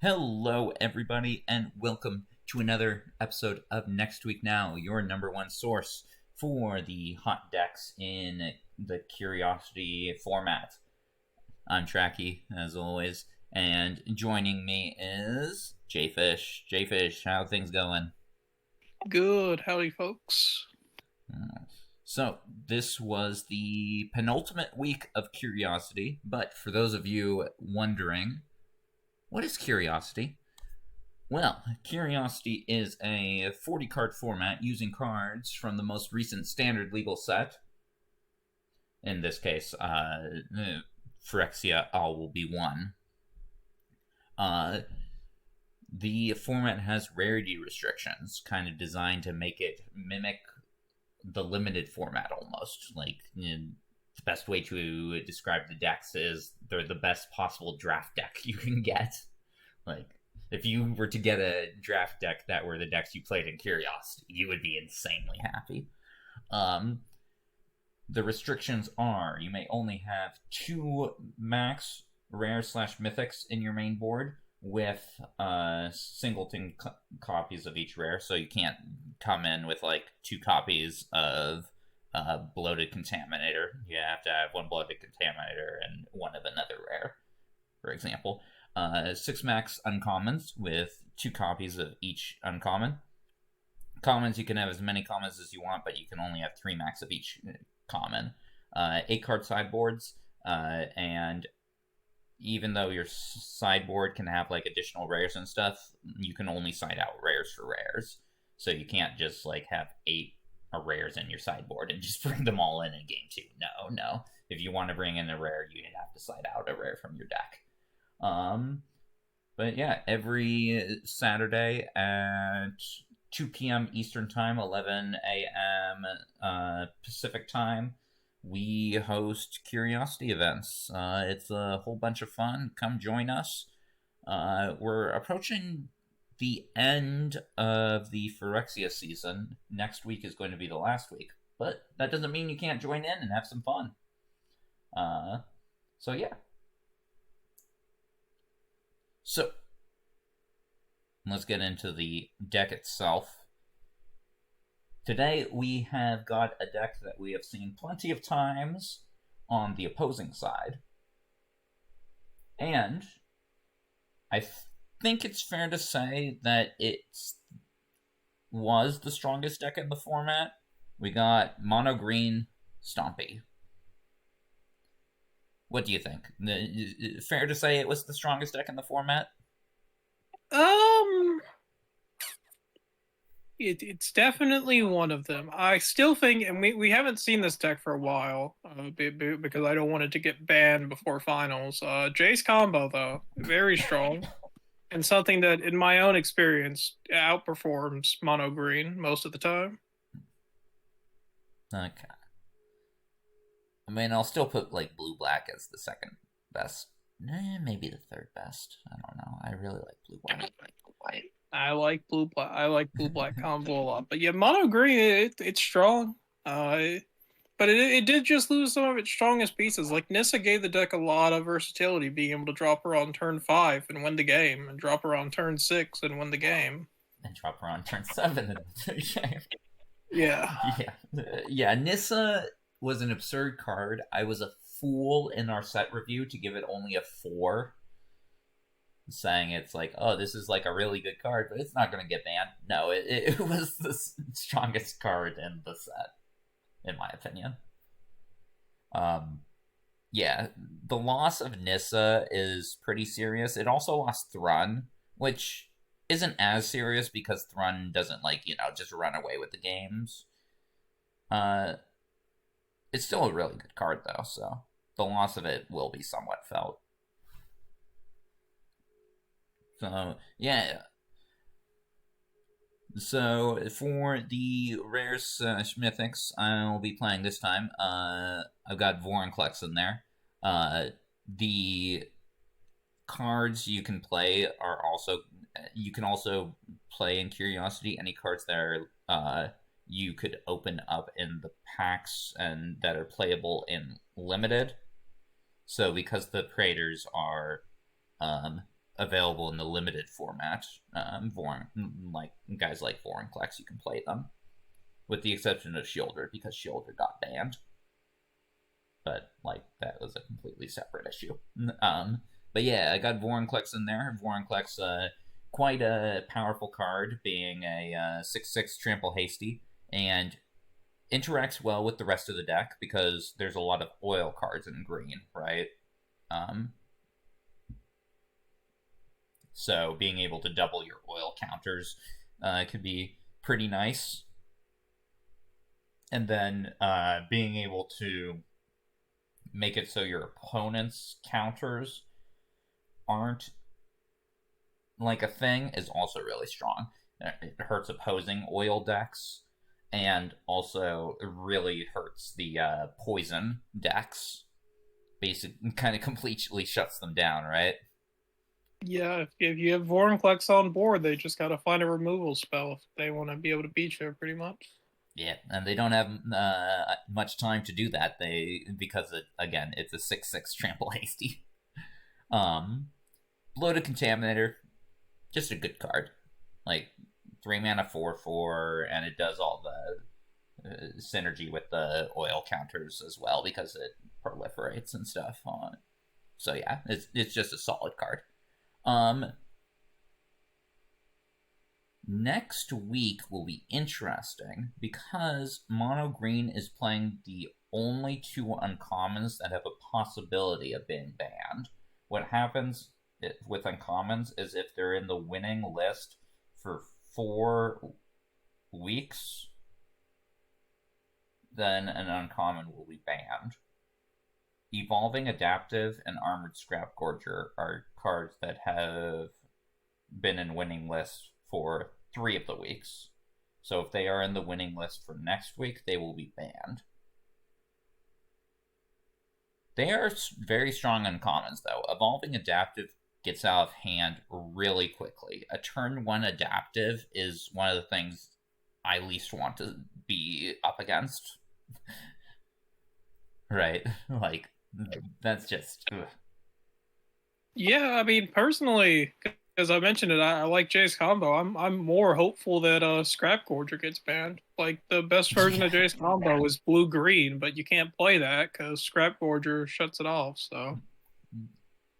Hello, everybody, and welcome to another episode of Next Week Now, your number one source for the hot decks in the Curiosity format. I'm Trachy, as always, and joining me is Jayfish. Jayfish, how are things going? Good. Howdy, folks. So, this was the penultimate week of Curiosity, but for those of you wondering, what is Curiosity? Well, Curiosity is a 40 card format using cards from the most recent standard legal set. In this case, Phyrexia All Will Be One. The format has rarity restrictions, kind of designed to make it mimic the limited format almost. The best way to describe the decks is they're the best possible draft deck you can get. If you were to get a draft deck that were the decks you played in Curiosity, you would be insanely happy. The restrictions are you may only have 2 max rare slash mythics in your main board with singleton copies of each rare, so you can't come in with 2 copies of bloated contaminator. You have to have 1 bloated contaminator and 1 of another rare, for example. 6 max uncommons with 2 copies of each uncommon. Commons, you can have as many commons as you want, but you can only have 3 max of each common. 8 card sideboards, and even though your sideboard can have additional rares and stuff, you can only side out rares for rares. So you can't just have 8 rares in your sideboard and just bring them all in game 2. No. If you want to bring in a rare, you have to side out a rare from your deck. But yeah, every Saturday at 2 p.m. Eastern Time, 11 a.m. Pacific Time, we host Curiosity events. It's a whole bunch of fun. Come join us. We're approaching the end of the Phyrexia season. Next week is going to be the last week, but that doesn't mean you can't join in and have some fun. So yeah. So, let's get into the deck itself. Today, we have got a deck that we have seen plenty of times on the opposing side. And I think it's fair to say that it was the strongest deck in the format. We got mono green Stompy. What do you think? Fair to say it was the strongest deck in the format? It's definitely one of them. I still think, and we haven't seen this deck for a while, because I don't want it to get banned before finals. Jace combo, though, very strong. And something that, in my own experience, outperforms mono green most of the time. Okay. I mean, I'll still put blue black as the second best. Maybe the third best. I don't know. I really like blue white. I like blue black. I like blue black combo a lot. But yeah, mono green, it's strong. But it did just lose some of its strongest pieces. Like Nissa gave the deck a lot of versatility, being able to drop her on turn 5 and win the game, and drop her on turn 6 and win the game. And drop her on turn 7 and win the game. Yeah. Yeah. Nissa was an absurd card. I was a fool in our set review to give it only a 4, saying it's this is a really good card, but it's not going to get banned. No, it was the strongest card in the set, in my opinion. Yeah, the loss of Nissa is pretty serious. It also lost Thrun, which isn't as serious because Thrun doesn't just run away with the games. It's still a really good card, though, so the loss of it will be somewhat felt. So, yeah. So, for the rares slash mythics I'll be playing this time, I've got Vorinclex in there. The cards you can play are also... You can also play in Curiosity any cards that are... you could open up in the packs and that are playable in Limited. So because the creators are available in the limited format. Like guys like Vorinclex, you can play them, with the exception of Shielder, because Shielder got banned. But like that was a completely separate issue. But yeah, I got Vorinclex in there. Vorinclex, quite a powerful card, being a 6/6 trample hasty, and interacts well with the rest of the deck because there's a lot of oil cards in green, right? So being able to double your oil counters could be pretty nice. And then being able to make it so your opponent's counters aren't like a thing is also really strong. It hurts opposing oil decks, and also it really hurts the poison decks. Basically, kind of completely shuts them down, right? Yeah, if you have Vorinclex on board, they just gotta find a removal spell if they want to be able to beat you, pretty much. Yeah, and they don't have much time to do that. Because again, it's a 6/6 trample hasty. Bloated Contaminator, just a good card. Like 3 mana 4/4, and it does all the synergy with the oil counters as well because it proliferates and stuff on. So yeah, it's just a solid card. Next week will be interesting because Mono Green is playing the only 2 uncommons that have a possibility of being banned. What happens with uncommons is if they're in the winning list for 4 weeks, then an uncommon will be banned. Evolving Adaptive and Armored Scrap Gorger are cards that have been in winning lists for 3 of the weeks. So if they are in the winning list for next week, they will be banned. They are very strong uncommons, though. Evolving Adaptive gets out of hand really quickly. A turn 1 Adaptive is one of the things I least want to be up against. Right? Like, that's just... Ugh. Yeah, I mean, personally, as I mentioned it, I like Jay's combo. I'm more hopeful that Scrap Gorger gets banned. Like, the best version of Jay's combo is blue-green, but you can't play that because Scrap Gorger shuts it off, so...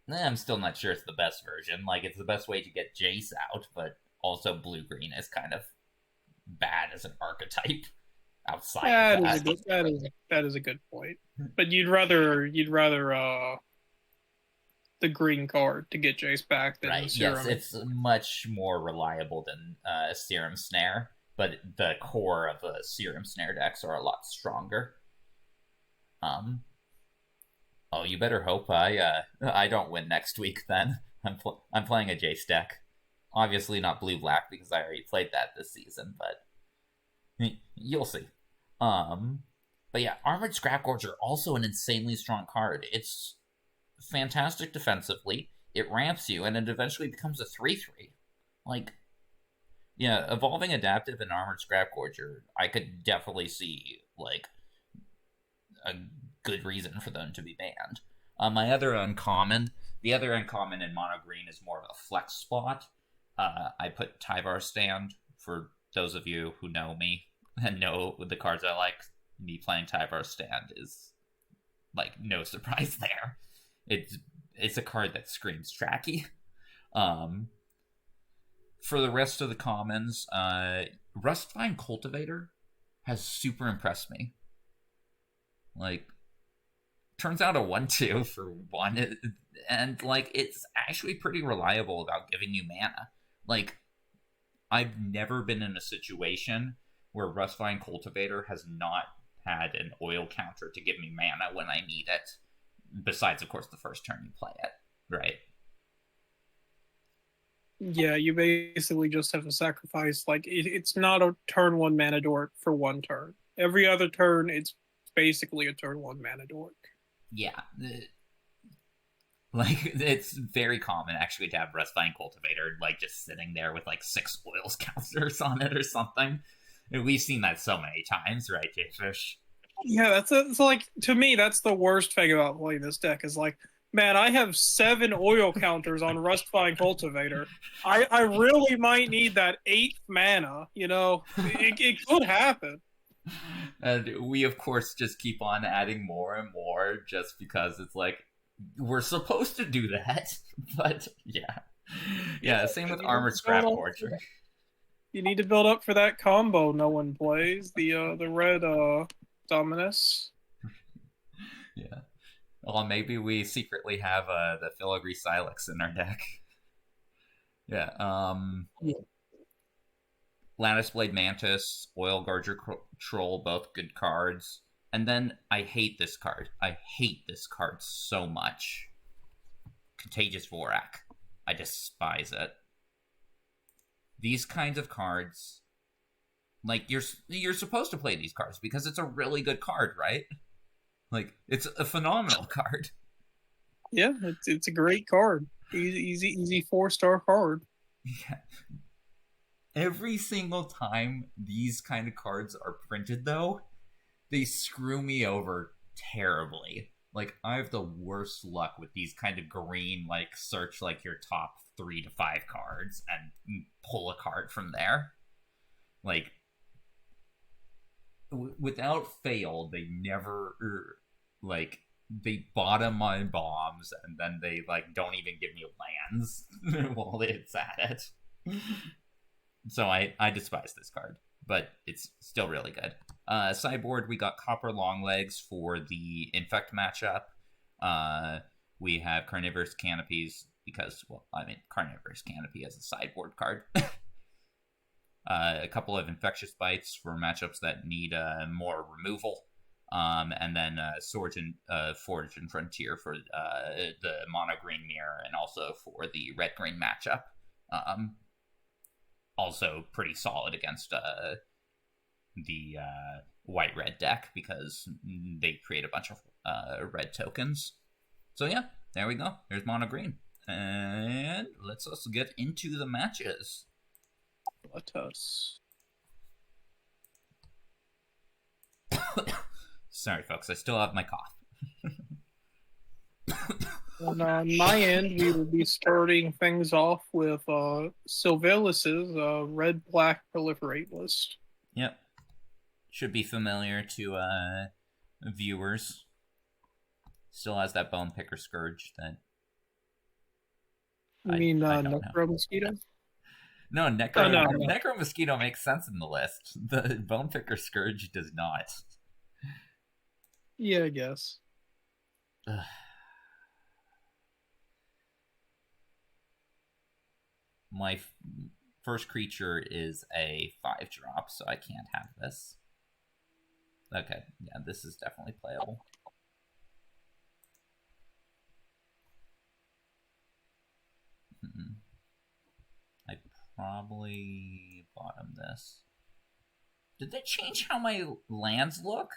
I'm still not sure it's the best version. Like, it's the best way to get Jace out, but also blue-green is kind of bad as an archetype outside of that. That is a good point. But you'd rather the green card to get Jace back than right. Serum. Yes, it's much more reliable than Serum Snare, but the core of the Serum Snare decks are a lot stronger. Oh, you better hope I don't win next week then. I'm playing a Jace deck. Obviously not blue-black because I already played that this season, but you'll see. But yeah, Armored Scrap Gorger, also an insanely strong card. It's fantastic defensively. It ramps you, and it eventually becomes a 3/3. Like, yeah, Evolving Adaptive and Armored Scrap Gorger, I could definitely see, like, a good reason for them to be banned. The other uncommon in Mono Green is more of a flex spot. I put Tyvar Stand, for those of you who know me and know the cards I like. Me playing Tyvar Stand is, like, no surprise there. It's a card that screams trachy. For the rest of the commons, Rustvine Cultivator has super impressed me. Like, turns out a 1/2 for 1, and, like, it's actually pretty reliable about giving you mana. Like, I've never been in a situation where Rustvine Cultivator has not had an oil counter to give me mana when I need it. Besides, of course, the first turn you play it, right? Yeah, you basically just have to sacrifice. Like, it's not a turn 1 mana dork for 1 turn. Every other turn, it's basically a turn 1 mana dork. Yeah. Like, it's very common, actually, to have Rustvine Cultivator, like, just sitting there with, like, 6 oils counters on it or something. We've seen that so many times, right, Jayfish? Yeah, so like, to me, that's the worst thing about playing this deck is, like, Man, I have 7 oil counters on Rustifying Cultivator. I really might need that 8th mana. You know, it could happen. And we, of course, just keep on adding more and more just because it's like, we're supposed to do that. But yeah. Yeah, same with Armored Scrap Forger. You need to build up for that combo no one plays. The red Dominus. Yeah. Well, maybe we secretly have the Filigree Silex in our deck. Yeah. Lattice Blade Mantis, Oil Garger Troll, both good cards. And then I hate this card. I hate this card so much. Contagious Vorak. I despise it. These kinds of cards, like, you're supposed to play these cards because it's a really good card, right? Like, it's a phenomenal card. Yeah, it's a great card. Easy 4-star card. Yeah. Every single time these kind of cards are printed, though, they screw me over terribly. Like, I have the worst luck with these kind of green, like, search, like, your top 3 to 5 cards and pull a card from there. Like, without fail, they never, like, they bottom my bombs, and then they, like, don't even give me lands while it's at it. So I despise this card, but it's still really good. Sideboard, we got Copper Longlegs for the Infect matchup. We have Carnivorous Canopies because, well, I mean, Carnivorous Canopy as a sideboard card. A couple of Infectious Bites for matchups that need more removal. And then Forge and Frontier for the mono-green mirror, and also for the red-green matchup. Also pretty solid against the white-red deck because they create a bunch of red tokens. So yeah, there we go. There's mono green. And let's also get into the matches. Let us. Sorry, folks. I still have my cough. And on my end, we will be starting things off with Sylvelis's red-black proliferate list. Yep. Should be familiar to viewers. Still has that Bone Picker Scourge that... You mean Necro Mosquito? No, Necro Mosquito makes sense in the list. The Bone Picker Scourge does not. Yeah, I guess. My first creature is a 5-drop, so I can't have this. Okay, yeah, this is definitely playable. I probably bottom this. Did they change how my lands look?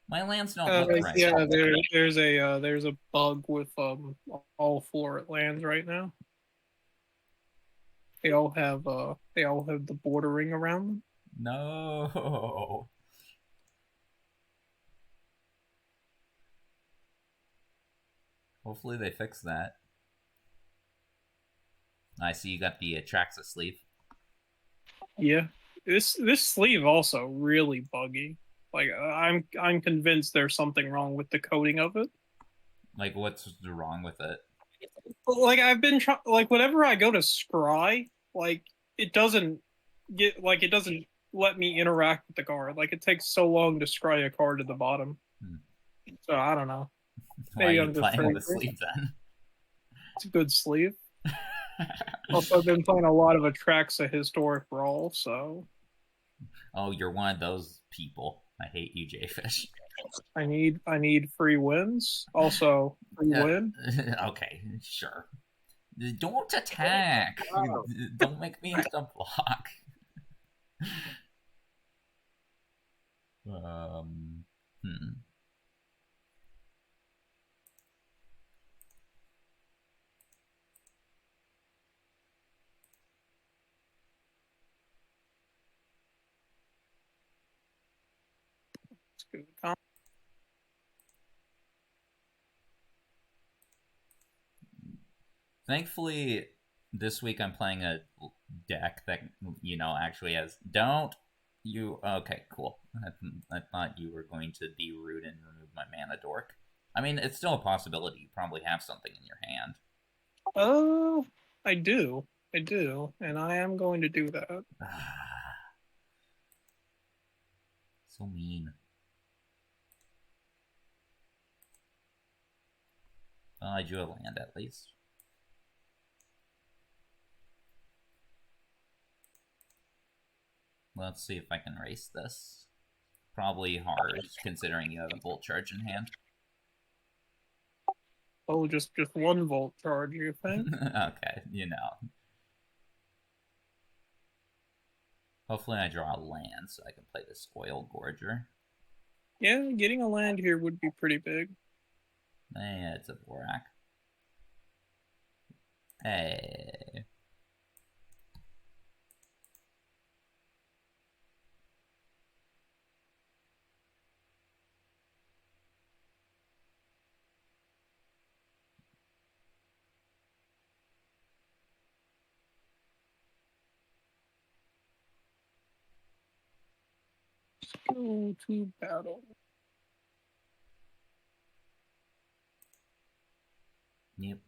My lands don't look right. Yeah, there's a bug with all 4 lands right now. They all have the bordering around them. No. Hopefully they fix that. I see you got the Atraxa sleeve. Yeah, this sleeve also really buggy. Like I'm convinced there's something wrong with the coding of it. Like, what's wrong with it? Like, I've been like, whenever I go to scry, like, it doesn't let me interact with the card. Like, it takes so long to scry a card to the bottom. So I don't know. Why are you playing the sleeve then? It's a good sleeve. Also, I've been playing a lot of Atraxa Historic Brawl, so... Oh, you're one of those people. I hate you, Jayfish. I need free wins. Also, free win. Okay, sure. Don't attack. Oh. Don't make me have to block. Thankfully, this week I'm playing a deck that, actually has... Don't you... Okay, cool. I thought you were going to be rude and remove my mana dork. I mean, it's still a possibility. You probably have something in your hand. Oh, I do. And I am going to do that. So mean. Well, I drew a land at least. Let's see if I can race this. Probably hard, considering you have a Bolt Charge in hand. Oh, just one Volt Charge, you think? Okay, Hopefully I draw a land so I can play this Oil Gorger. Yeah, getting a land here would be pretty big. Yeah, it's a Vorak. Hey. Go to battle. Yep.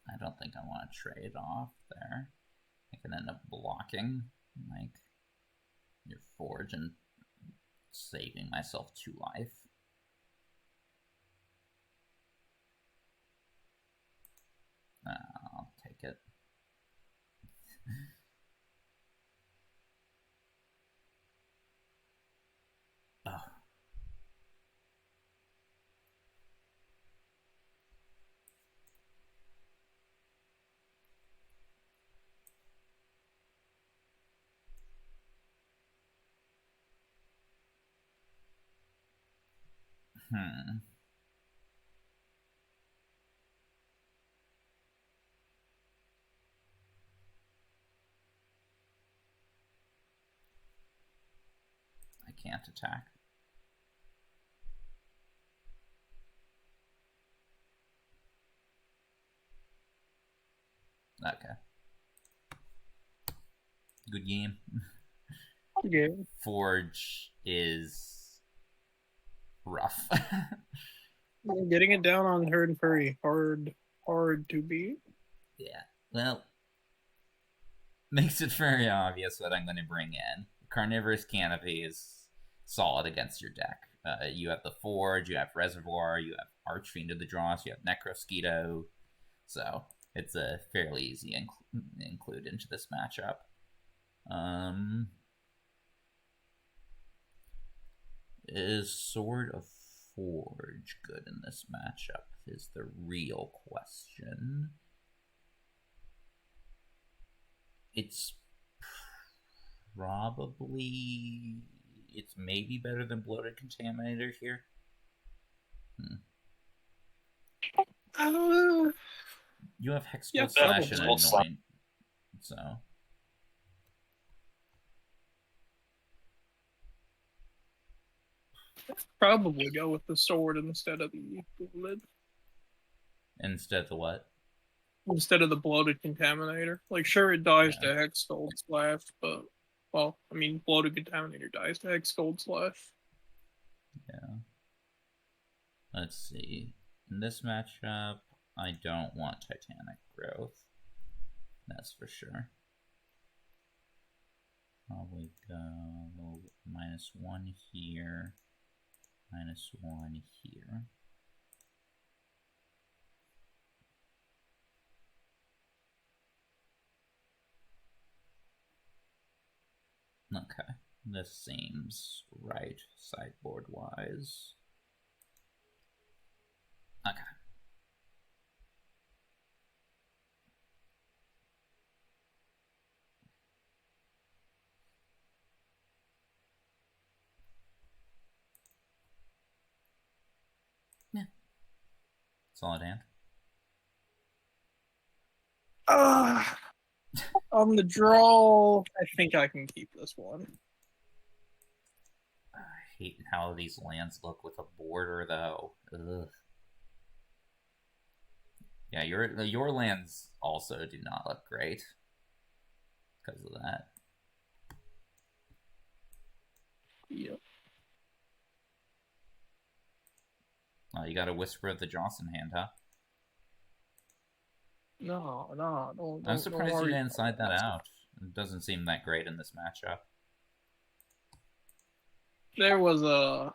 I don't think I want to trade off there. I can end up blocking, like, your Forge and saving myself 2 life. I'll take it. Oh. I can't attack. Okay. Good game. Yeah. Forge is rough. Getting it down on Herd and Furry, hard to beat. Yeah. Well, makes it very obvious what I'm going to bring in. Carnivorous Canopy is solid against your deck. You have the Forge, you have Reservoir, you have Archfiend of the Dross, you have Necrosquito. So it's a fairly easy include into this matchup. Is Sword of Forge good in this matchup is the real question. It's probably... It's maybe better than Bloated Contaminator here. You have Hexbolt Slash and Anoint, so... Probably go with the sword instead of the lid. Instead of the what? Instead of the Bloated Contaminator. Like, sure, it dies to Hexgold Slash, but, well, I mean, Bloated Contaminator dies to Hexgold Slash. Yeah. Let's see. In this matchup, I don't want Titanic Growth. That's for sure. Probably go -1 here. -1 here. Okay, this seems right sideboard wise. Okay. Solid hand. On the draw, I think I can keep this one. I hate how these lands look with a border, though. Ugh. Yeah, your lands also do not look great because of that. Yep. Oh, you got a Whisper of the Johnson hand, huh? No, don't. I'm surprised you didn't side that out. It doesn't seem that great in this matchup. There was a.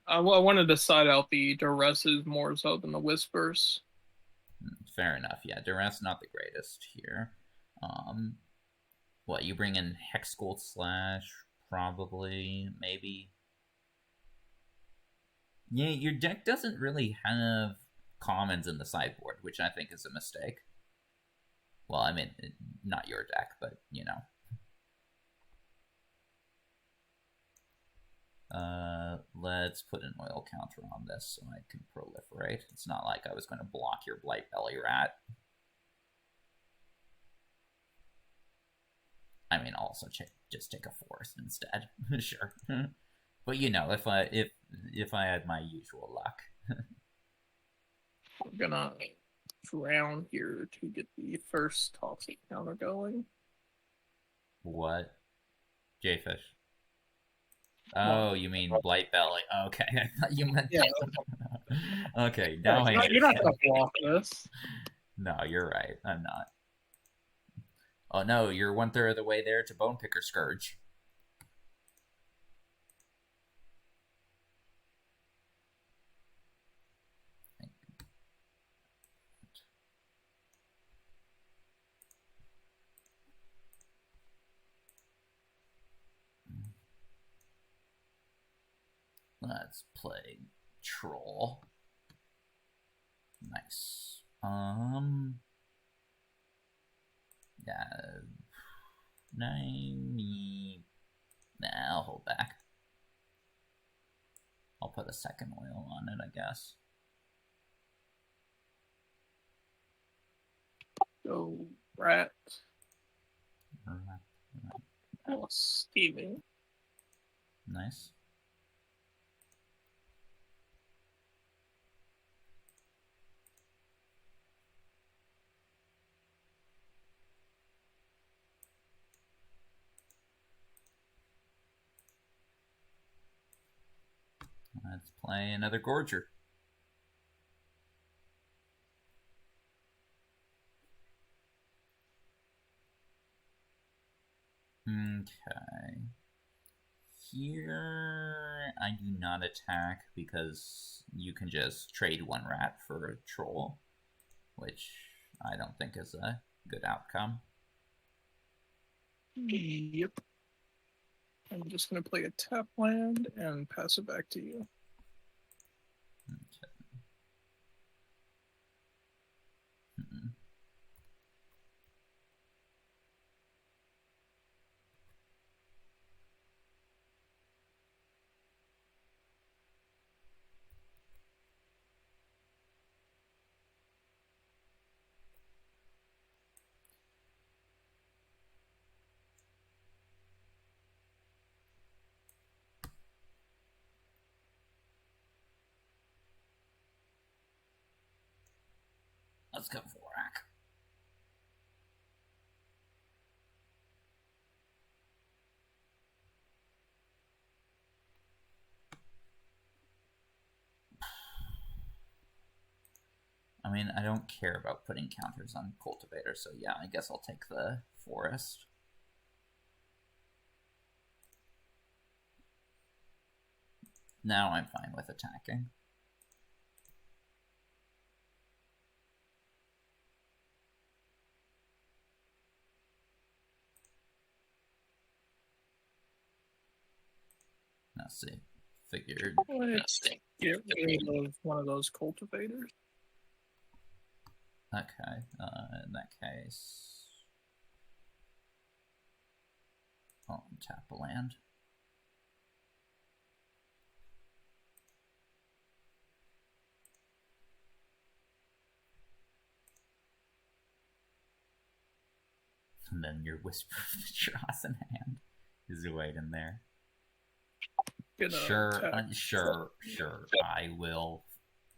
I wanted to side out the duresses more so than the whispers. Fair enough. Yeah, duress not the greatest here. What you bring in Hexgold Slash? Probably, maybe. Yeah, your deck doesn't really have commons in the sideboard, which I think is a mistake. Well, I mean, not your deck, but, you know. Let's put an oil counter on this so I can proliferate. It's not like I was going to block your Blight Belly Rat. I mean, also just take a forest instead. Sure. But you know, if I had my usual luck. I'm gonna drown here to get the first toxic counter going. What? Jayfish. Oh, you mean Blight Belly. Okay, I thought you meant... Yeah. Okay, now I understand. You're not gonna block this. No, you're right. I'm not. Oh no, you're 1/3 of the way there to Bonepicker Scourge. Let's play Troll. Nice. Yeah. Nah, I'll hold back. I'll put a second oil on it, I guess. Go rat. Oh, Steven. Nice. Let's play another Gorger. Okay. Here, I do not attack because you can just trade one rat for a troll, which I don't think is a good outcome. Yep. I'm just gonna play a tap land and pass it back to you. Okay. Let's go for Vorak. I mean, I don't care about putting counters on Cultivator, so yeah, I guess I'll take the Forest. Now I'm fine with attacking. Let's see. Figured. Let's get rid of one of those cultivators. Okay, in that case, I'll tap a land. And then your Whisper of the Dross in hand is waiting there. Sure. I will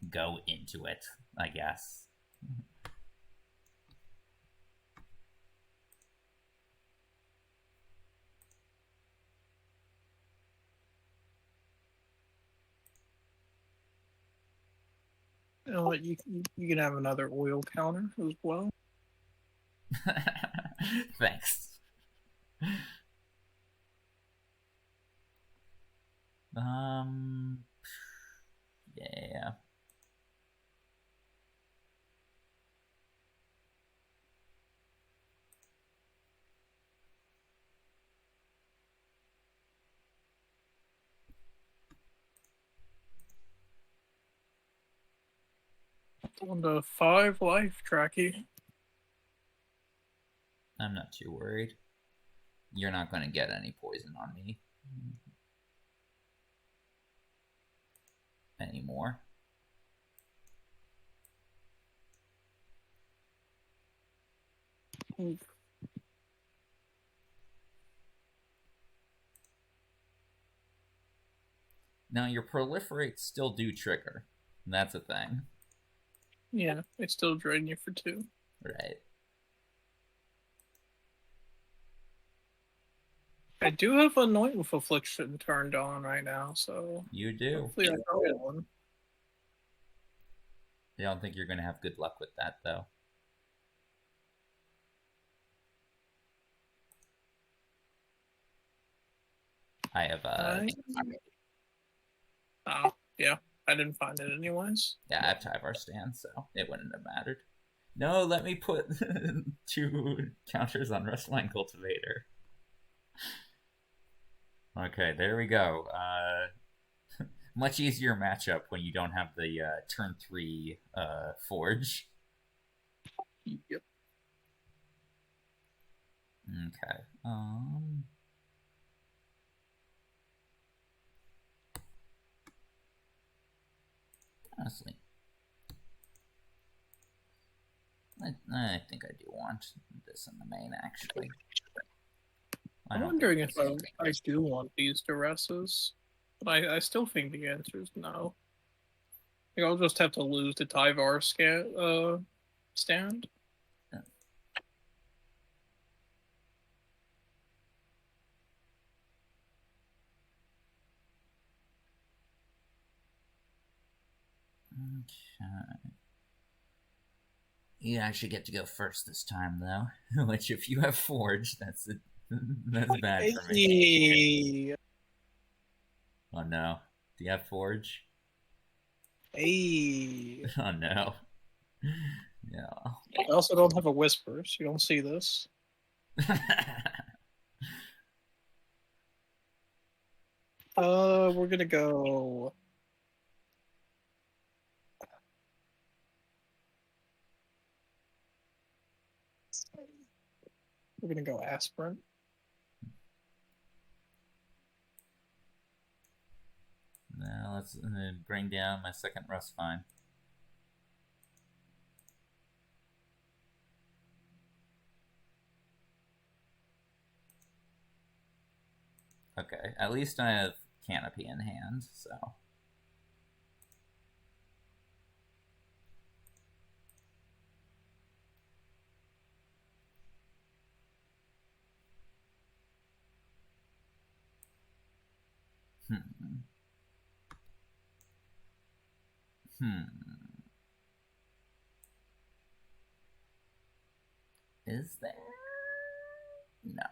go into it, I guess. You know what? You can have another oil counter as well. Thanks. Yeah. On the 5 life, Trachy. I'm not too worried. You're not going to get any poison on me anymore. Oof. Now, your proliferates still do trigger. That's a thing. Yeah, they still drain you for 2. Right. I do have Anoint with Affliction turned on right now, so... You do. Hopefully I get one. I don't think you're going to have good luck with that, though. I have, Oh, yeah. I didn't find it anyways. Yeah, I have Tyvar stand, so it wouldn't have mattered. No, let me put 2 counters on Rustline Cultivator. Okay, there we go. Much easier matchup when you don't have the turn 3 Forge. Yep. Okay. Honestly, I think I do want this in the main, actually. I'm wondering if I do want these duresses, but I still think the answer is no. I think I'll just have to lose the Tyvar stand. Okay. You actually get to go first this time, though. Which, if you have Forge, that's bad for me. Oh no. Do you have Forge? Hey. Oh no. Yeah. I also don't have a Whisper, so you don't see this. We're gonna go. We're gonna go Aspirin. Now let's bring down my second Rust Fine. Okay, at least I have Canopy in hand, so. Is there? No.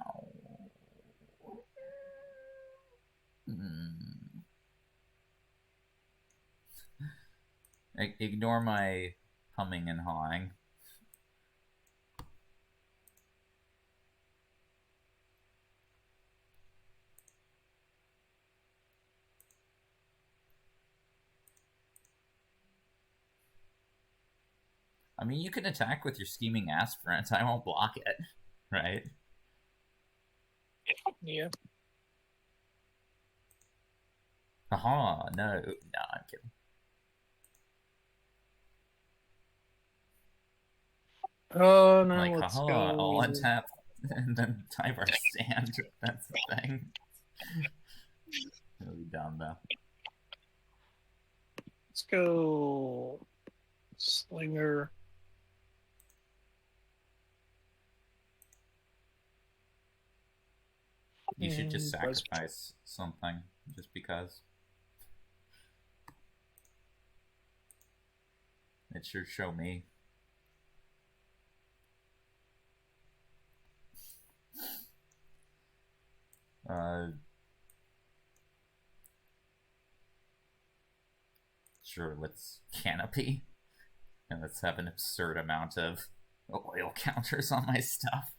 Ignore my humming and hawing. I mean, you can attack with your Scheming Aspirant. I won't block it, right? Yeah. Haha, no, I'm kidding. Oh, no, Like, let's haha, go. I'll untap and then type our stand. That's the thing. Really dumb though. Let's go Slinger. You should just sacrifice something, just because. It should show me. Sure, let's canopy. And let's have an absurd amount of oil counters on my stuff.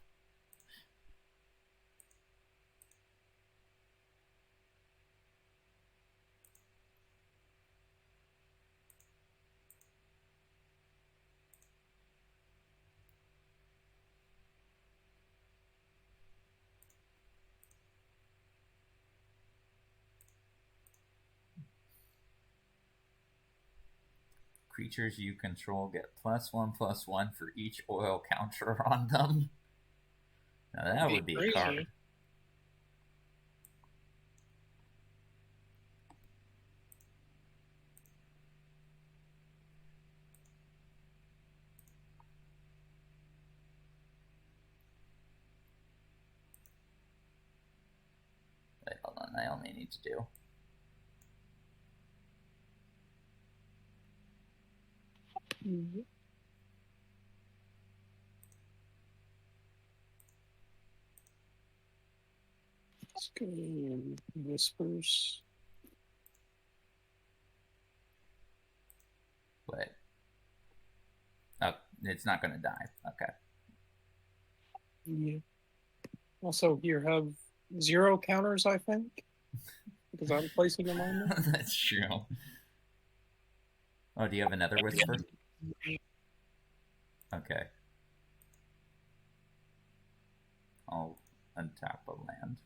Creatures you control get +1/+1 for each oil counter on them. Now that would be a card. Wait, hold on. I only need to do. Let's go Whispers. Wait. Oh, it's not going to die. Okay. Yeah. Also, here have 0 counters, I think, because I'm placing them on there. That's true. Oh, do you have another Whisper? Okay. I'll untap a land.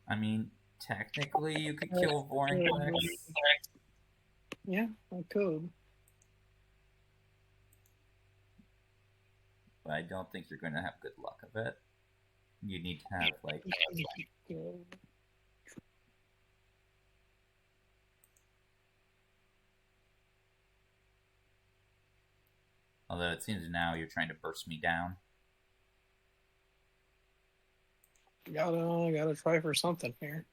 I mean, technically you could kill Vorinclex. Yeah, I could. But I don't think you're going to have good luck of it. You need to have, like... Although it seems now you're trying to burst me down. Gotta try for something here.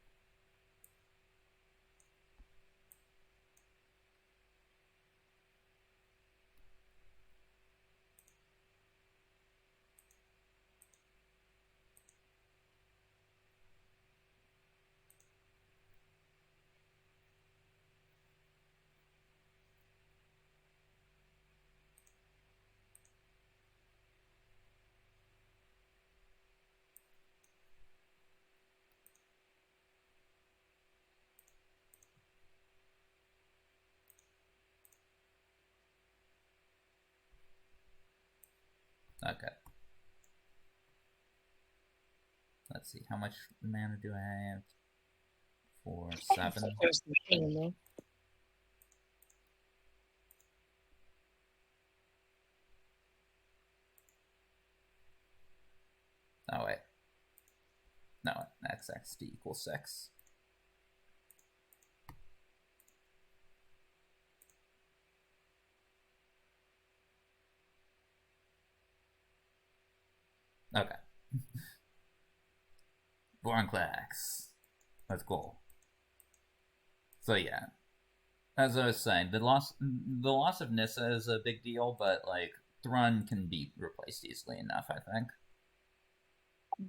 Okay. Let's see, how much mana do I have? 4, 7. Oh, wait. No, XXD equals 6. Okay. Vorinclex. Let's go. So yeah, as I was saying, the loss of Nissa is a big deal, but like Thrun can be replaced easily enough, I think.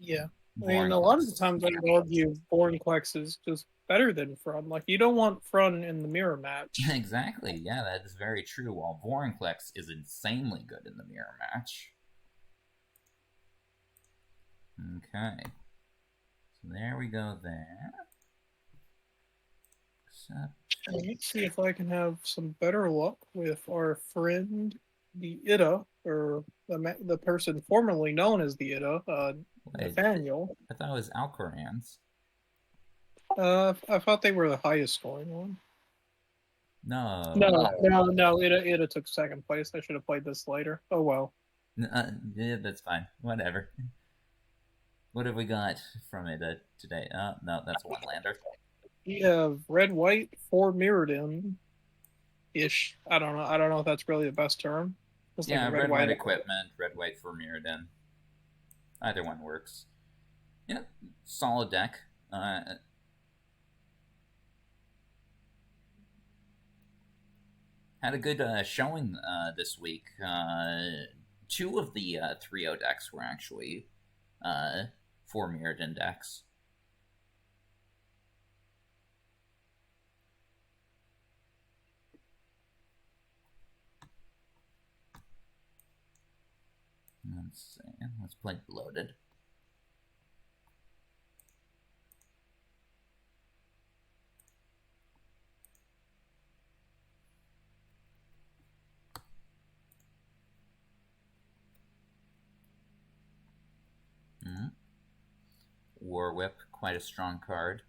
Yeah, I mean, a lot of the times I would argue Vorinclex is just better than Thrun. Like, you don't want Thrun in the mirror match. Exactly. Yeah, that is very true. While Vorinclex is insanely good in the mirror match. Okay. So there we go there. Except... Let's see if I can have some better luck with our friend the Ida, or the person formerly known as the Ida, Nathaniel. I thought it was Alcoran's. I thought they were the highest scoring one. No. No. Ida took second place. I should have played this later. Oh well. Yeah, that's fine. Whatever. What have we got from it today? No, that's one lander. We have red white for Mirrodin ish. I don't know if that's really the best term. It's yeah, like red white equipment, red white for Mirrodin. Either one works. Yeah, solid deck. Had a good showing this week. 2 of the 3-0 decks were actually 4 Mirrodin decks. Let's see. Let's play Bloated. War Whip, quite a strong card.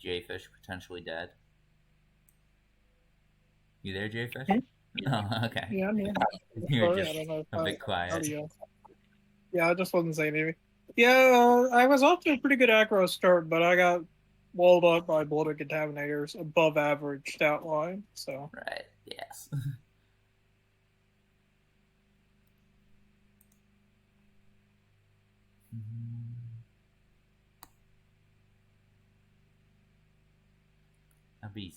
Jayfish, potentially dead. You there, Jayfish? Oh, okay. Yeah, I'm here. You're just a bit quiet. Yeah, I just wasn't saying anything. Yeah, I was off to a pretty good aggro start, but I got walled up by Bloated Contaminators, above average stat line, so. Right, yes. That'd be...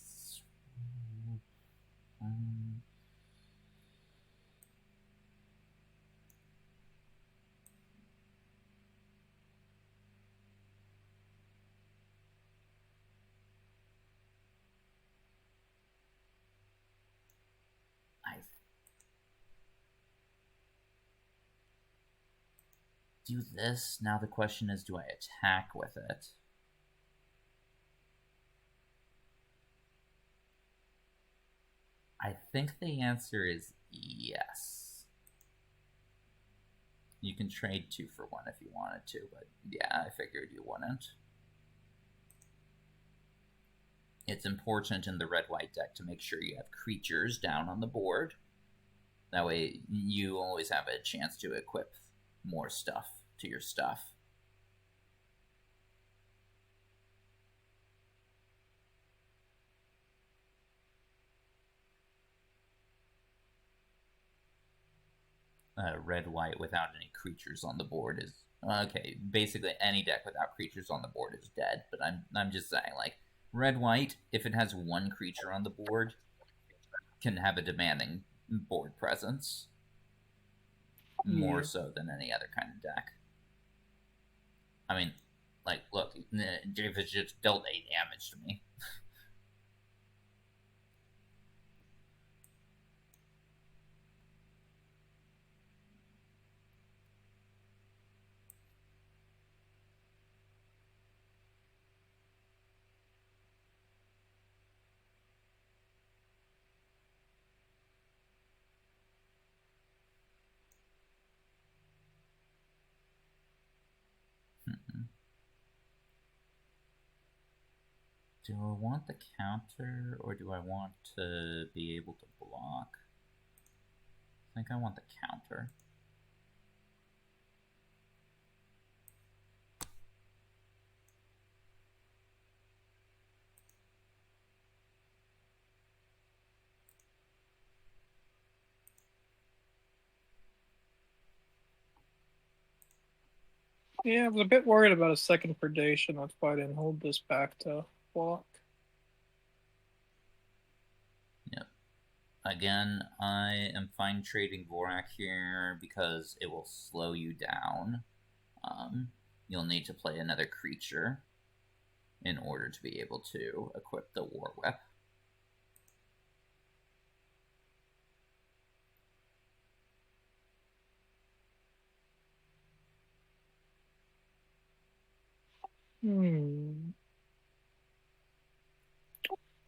do this. Now the question is, do I attack with it? I think the answer is yes. You can trade 2 for 1 if you wanted to, but yeah, I figured you wouldn't. It's important in the red-white deck to make sure you have creatures down on the board. That way you always have a chance to equip more stuff to your stuff. Red-white without any creatures on the board is... Okay, basically any deck without creatures on the board is dead, but I'm just saying, like, red-white, if it has 1 creature on the board, can have a demanding board presence. More so than any other kind of deck. I mean, like, look, Jayfish just dealt 8 damage to me. Do I want the counter, or do I want to be able to block? I think I want the counter. Yeah, I was a bit worried about a second predation. That's why I didn't hold this back to block. Yep. Again, I am fine trading Vorak here because it will slow you down. You'll need to play another creature in order to be able to equip the War Whip.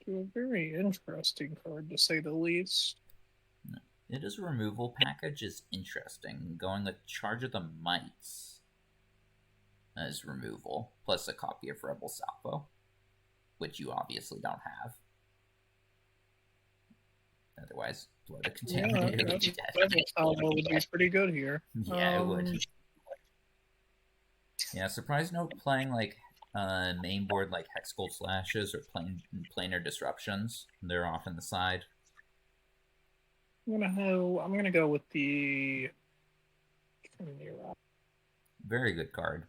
to a very interesting card, to say the least. It is a removal package is interesting. Going with Charge of the Mites as removal, plus a copy of Rebel Salvo, which you obviously don't have. Otherwise, Blood of Contaminator would be dead. Rebel Salvo would be pretty good here. Yeah, it would. Yeah, surprise note playing like main board like Hexgold Slashes or planar Disruptions. They're off in the side. I'm gonna go with the very good card.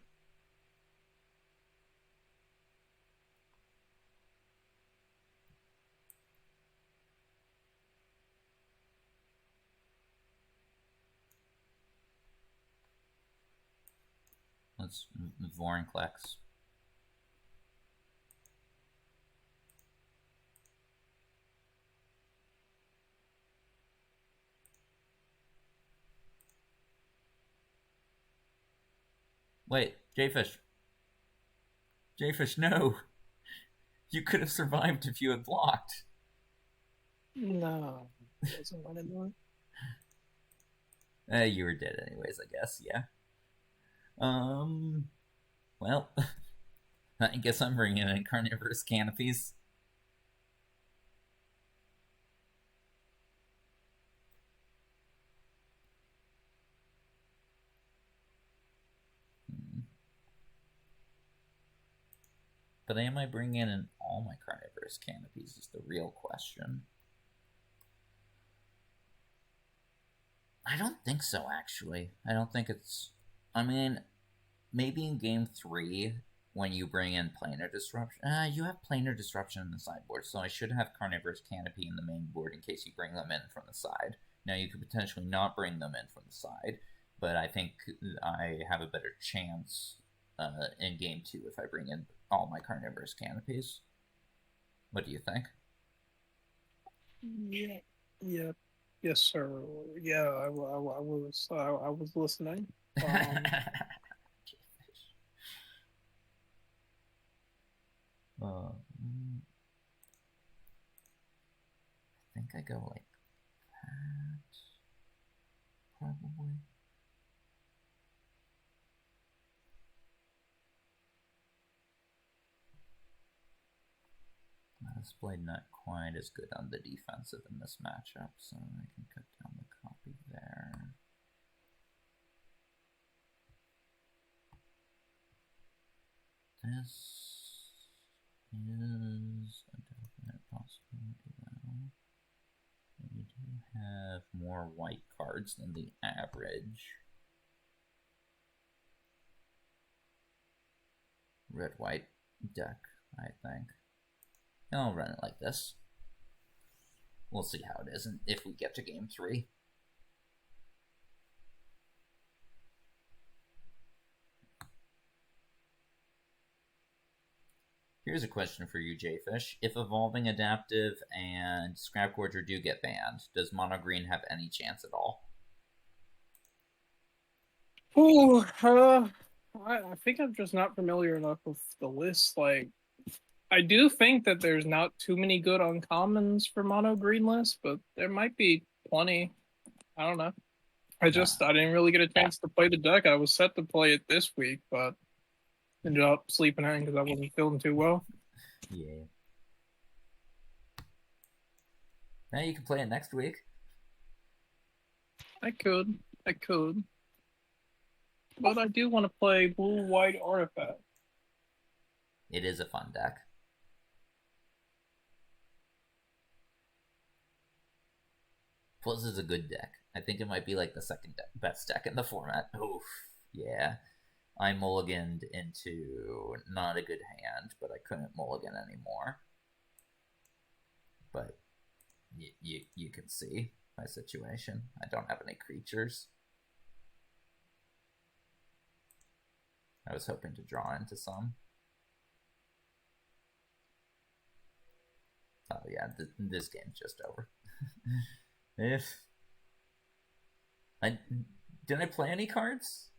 Let's Vorinclex. Wait, Jayfish. Jayfish, no! You could have survived if you had blocked. No, it wasn't what it was. You were dead anyways, I guess, yeah. Well, I guess I'm bringing in Carnivorous Canopies. But am I bringing in all my Carnivorous Canopies is the real question. I don't think so, actually. I don't think it's... I mean, maybe in Game 3, when you bring in Planar Disruption... you have Planar Disruption in the sideboard, so I should have Carnivorous Canopy in the main board in case you bring them in from the side. Now, you could potentially not bring them in from the side, but I think I have a better chance in Game 2 if I bring in all my Carnivorous Canopies. What do you think? Yeah. Yes, sir. Yeah, I was listening. I think I go like that, probably. Displayed not quite as good on the defensive in this matchup, so I can cut down the copy there. This is a definite possibility, though. We do have more white cards than the average red-white deck, I think. I'll run it like this. We'll see how it is and if we get to Game 3. Here's a question for you, Jayfish. If Evolving Adaptive and Scrapgorger do get banned, does Mono Green have any chance at all? Oh, I think I'm just not familiar enough with the list. Like, I do think that there's not too many good uncommons for mono green list, but there might be plenty. I don't know. I didn't really get a chance to play the deck. I was set to play it this week, but ended up sleeping in because I wasn't feeling too well. Yeah. Now you can play it next week. I could. But I do want to play blue-white artifact. It is a fun deck. Plus, it's a good deck. I think it might be like the second best deck in the format. Oof, yeah. I mulliganed into not a good hand, but I couldn't mulligan anymore. But you can see my situation. I don't have any creatures. I was hoping to draw into some. Oh yeah, this game's just over. Did I play any cards?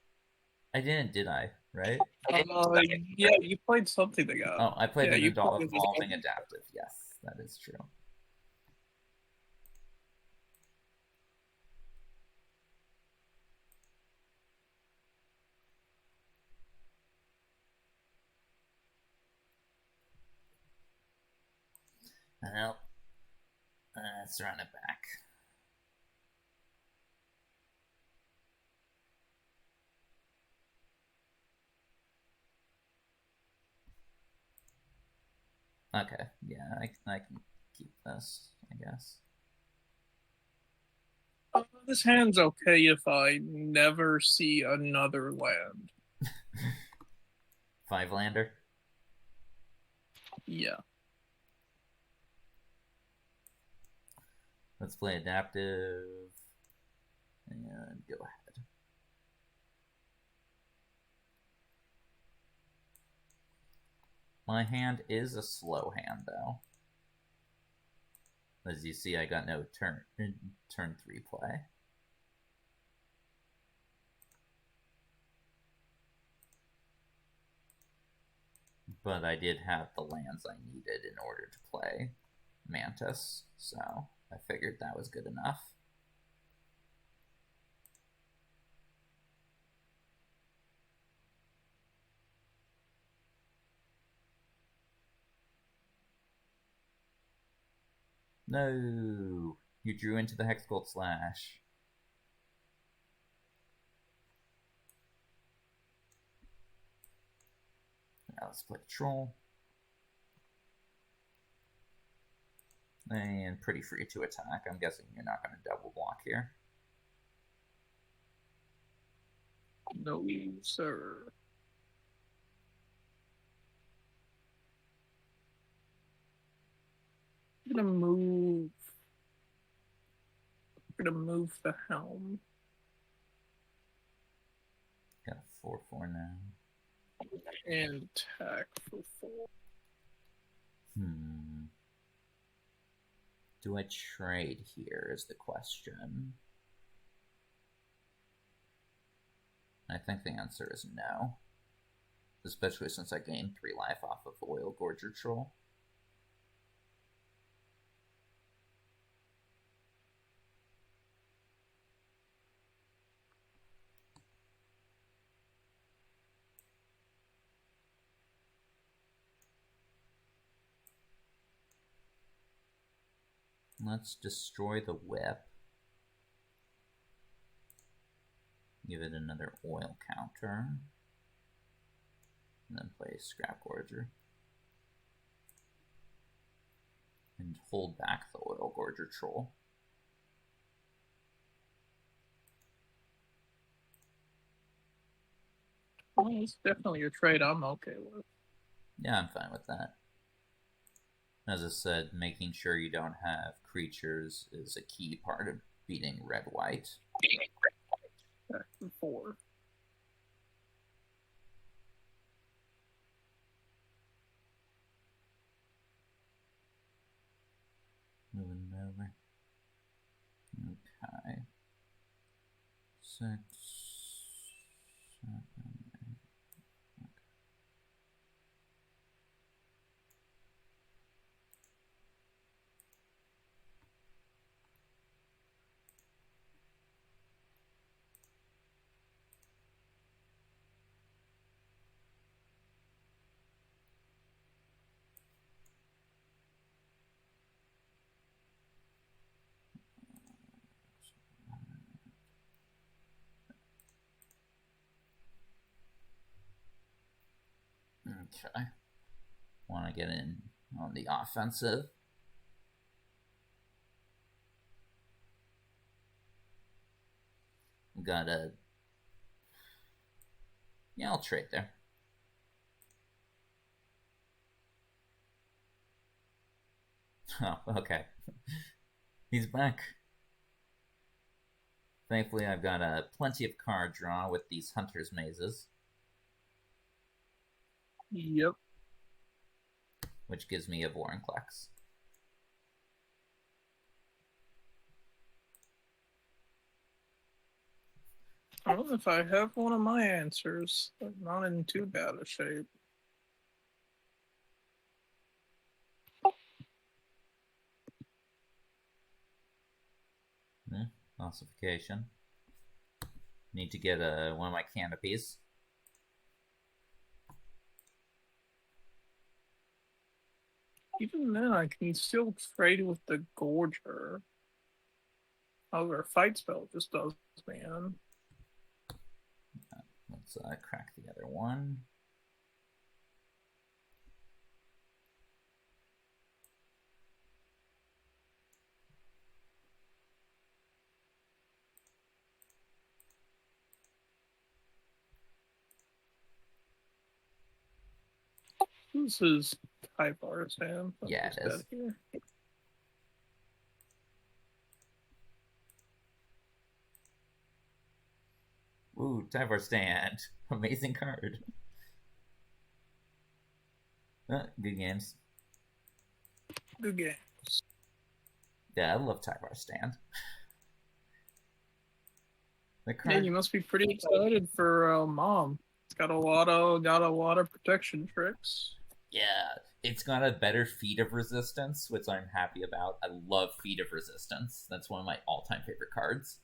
I didn't, did I? Right? Yeah, you played something ago. Oh, I played an Evolving Adaptive. Yes, that is true. Well, let's run it back. Okay, yeah, I can keep this, I guess. This hand's okay if I never see another land. 5-lander? Yeah. Let's play adaptive. And go ahead. My hand is a slow hand, though. As you see, I got no turn 3 play. But I did have the lands I needed in order to play Mantis, so I figured that was good enough. No, you drew into the Hexgold Slash. Now let's play Troll. And pretty free to attack. I'm guessing you're not going to double block here. No, sir. I'm gonna move. I'm gonna move the helm. Got a 4/4 now. And attack for 4. Do I trade here is the question. I think the answer is no. Especially since I gained 3 life off of Oil Gorger Troll. Let's destroy the whip. Give it another oil counter. And then play Scrap Gorger. And hold back the Oil Gorger Troll. Well, it's definitely a trade I'm okay with. Yeah, I'm fine with that. As I said, making sure you don't have creatures is a key part of beating red-white. Back for 4. Moving over. Okay. 6, 7, 8. Okay. Want to get in on the offensive. Got a... Yeah, I'll trade there. Oh, okay. He's back. Thankfully, I've got plenty of card draw with these Hunter's Mazes. Yep. Which gives me a Vorinclex. Well, if I have one of my answers, I'm not in too bad a shape. Ossification. Need to get one of my canopies. Even then, I can still trade with the Gorger. However, fight spell just does, man. Let's crack the other one. This is type artisan. Yeah, it is. Here. Ooh, Tyvar Stand. Amazing card. Good games. Good games. Yeah, I love Tyvar Stand. The card... Yeah, you must be pretty excited for Mom. It's got a lot of protection tricks. Yeah, it's got a better Feat of Resistance, which I'm happy about. I love Feat of Resistance. That's one of my all-time favorite cards.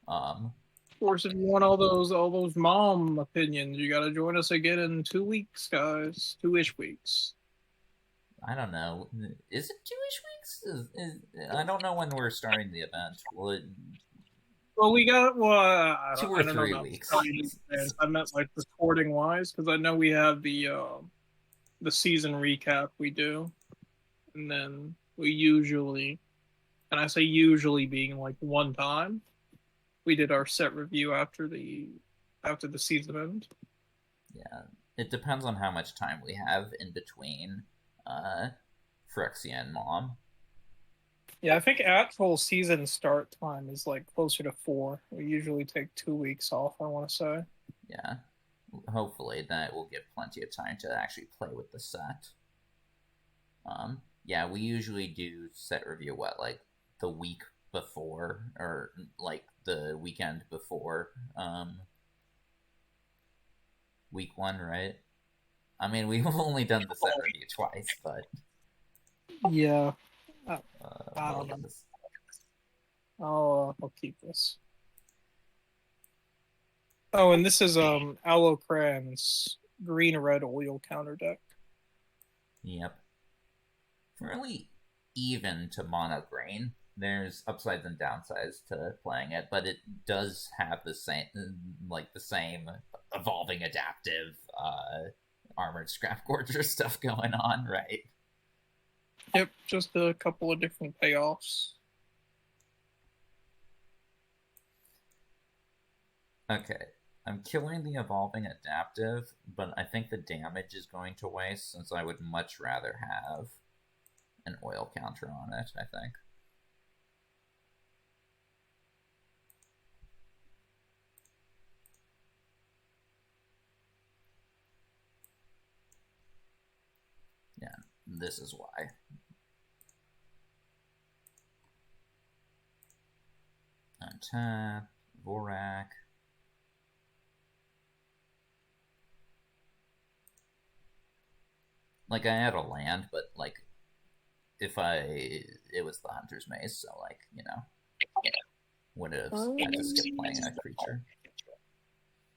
Of course, if you want all those Mom opinions, you gotta join us again in 2 weeks, guys. 2-ish weeks. I don't know. Is it 2-ish weeks? I don't know when we're starting the event. Well, we got 2 or 3 weeks. I meant like recording wise, because I know we have the season recap we do, and then we usually, and I say usually being like one time, we did our set review after the season end. Yeah, it depends on how much time we have in between Phyrexia and Mom. Yeah, I think actual season start time is like closer to 4. We usually take 2 weeks off, I want to say. Yeah. Hopefully that will give plenty of time to actually play with the set. Yeah, we usually do set review, like the week before, or like the weekend before week 1, right? I mean, we've only done the set review twice, but... Yeah. I don't know. I'll keep this. Oh, and this is Alokran's green-red oil counter deck. Yep. Fairly even to mono green. There's upsides and downsides to playing it, but it does have the same evolving adaptive armored scrap gorger stuff going on, right? Yep, just a couple of different payoffs. Okay, I'm killing the evolving adaptive, but I think the damage is going to waste, since I would much rather have an oil counter on it, I think. Yeah, this is why. Untap, Vorak. Like, I had a land, but, like, it was the Hunter's Maze, so, like, you know, would have had to skip playing a creature.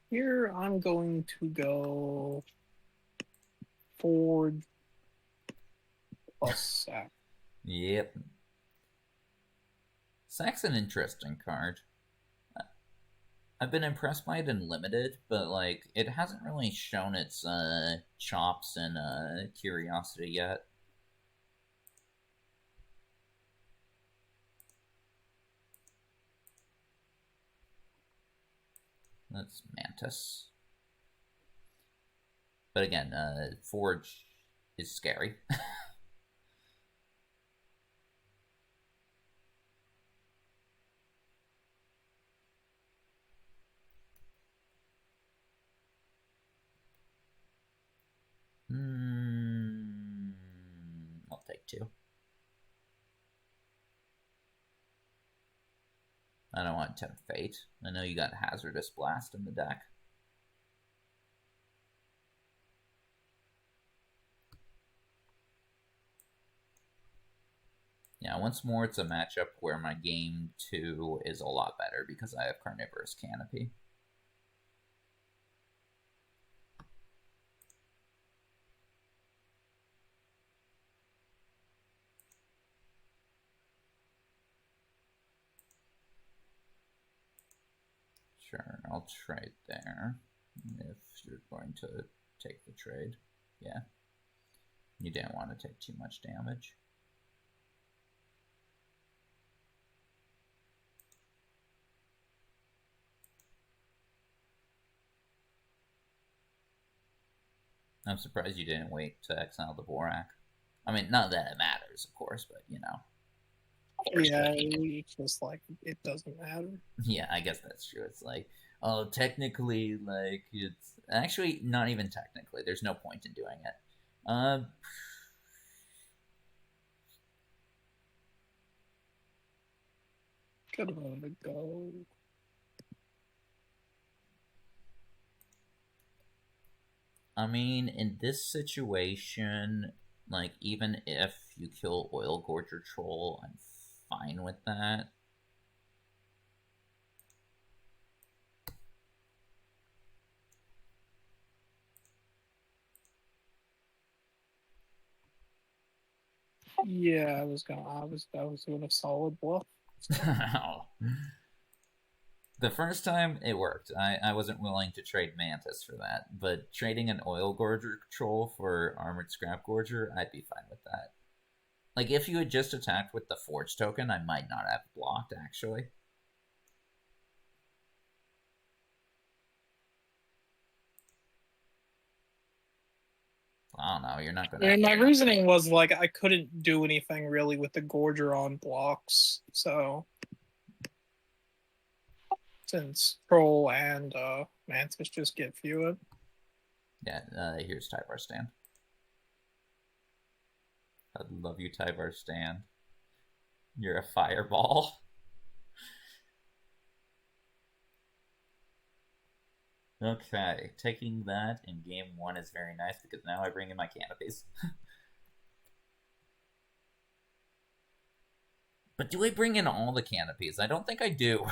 Here, I'm going to go Forge plus Sack. Yep. Sack's an interesting card. I've been impressed by it in Limited, but, like, it hasn't really shown its chops and curiosity yet. That's Mantis. But again, Forge is scary. I'll take 2. I don't want Tempt Fate. I know you got Hazardous Blast in the deck. Yeah, once more, it's a matchup where my game 2 is a lot better because I have Carnivorous Canopy. Sure, I'll trade there if you're going to take the trade. Yeah. You didn't want to take too much damage. I'm surprised you didn't wait to exile the Borak. I mean, not that it matters, of course, but you know. Yeah, it's just like it doesn't matter. Yeah, I guess that's true. It's like, oh, technically, like, it's actually not even technically. There's no point in doing it. Gonna go. I mean, in this situation, like, even if you kill Oil Gorger Troll, I'm fine with that. Yeah, I was doing a solid bluff. The first time it worked. I wasn't willing to trade Mantis for that, but trading an Oil Gorger Troll for Armored Scrap Gorger, I'd be fine with that. Like, if you had just attacked with the Forge token, I might not have blocked, actually. I don't know, you're not gonna... And my reasoning was, like, I couldn't do anything really with the Gorger on blocks, so... Since Troll and Mantis just get fewer. Yeah, here's Tyvar Stand. I love you, Tyvar Stand. You're a fireball. Okay, taking that in game 1 is very nice because now I bring in my canopies. But do I bring in all the canopies? I don't think I do.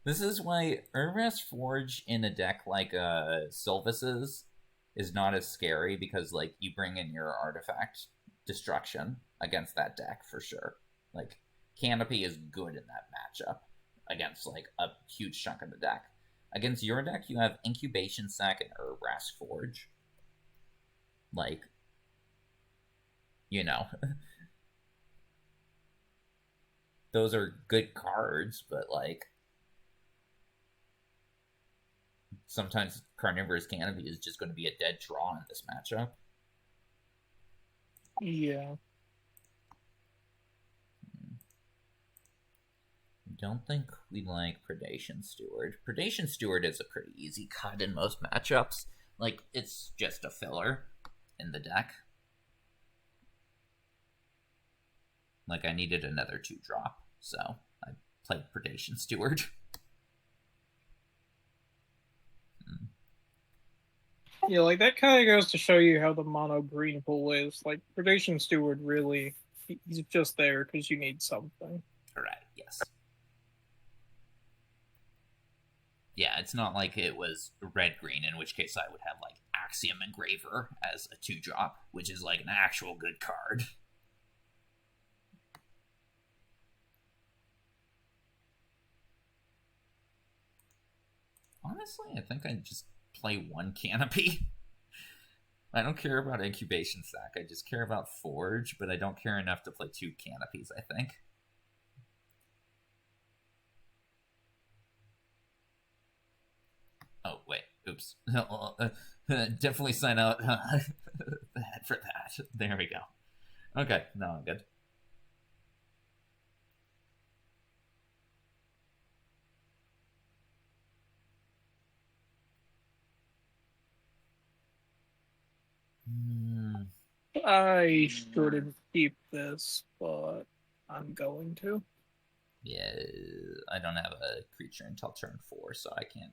This is why Ura's Forge in a deck like Sylvis's is not as scary because, like, you bring in your artifact destruction against that deck for sure. Like, Canopy is good in that matchup against, like, a huge chunk of the deck. Against your deck, you have Incubation Sac and Ura's Forge. Like, you know. Those are good cards, but, like, sometimes Carnivorous Canopy is just going to be a dead draw in this matchup. Yeah. I don't think we like Predation Steward. Predation Steward is a pretty easy cut in most matchups. Like, it's just a filler in the deck. Like, I needed another 2-drop, so I played Predation Steward. Yeah, like, that kind of goes to show you how the mono green pool is. Like, Predation Steward really, he's just there because you need something. Right, yes. Yeah, it's not like it was red-green, in which case I would have, like, Axiom Engraver as a 2-drop, which is, like, an actual good card. Honestly, I think I'd just play 1 Canopy. I don't care about Incubation Sac, I just care about Forge, but I don't care enough to play 2 Canopies, I think. Oh, wait. Oops. Definitely sign out for that. There we go. Okay, no, I'm good. I shouldn't keep this, but I'm going to. Yeah, I don't have a creature until turn 4, so I can't...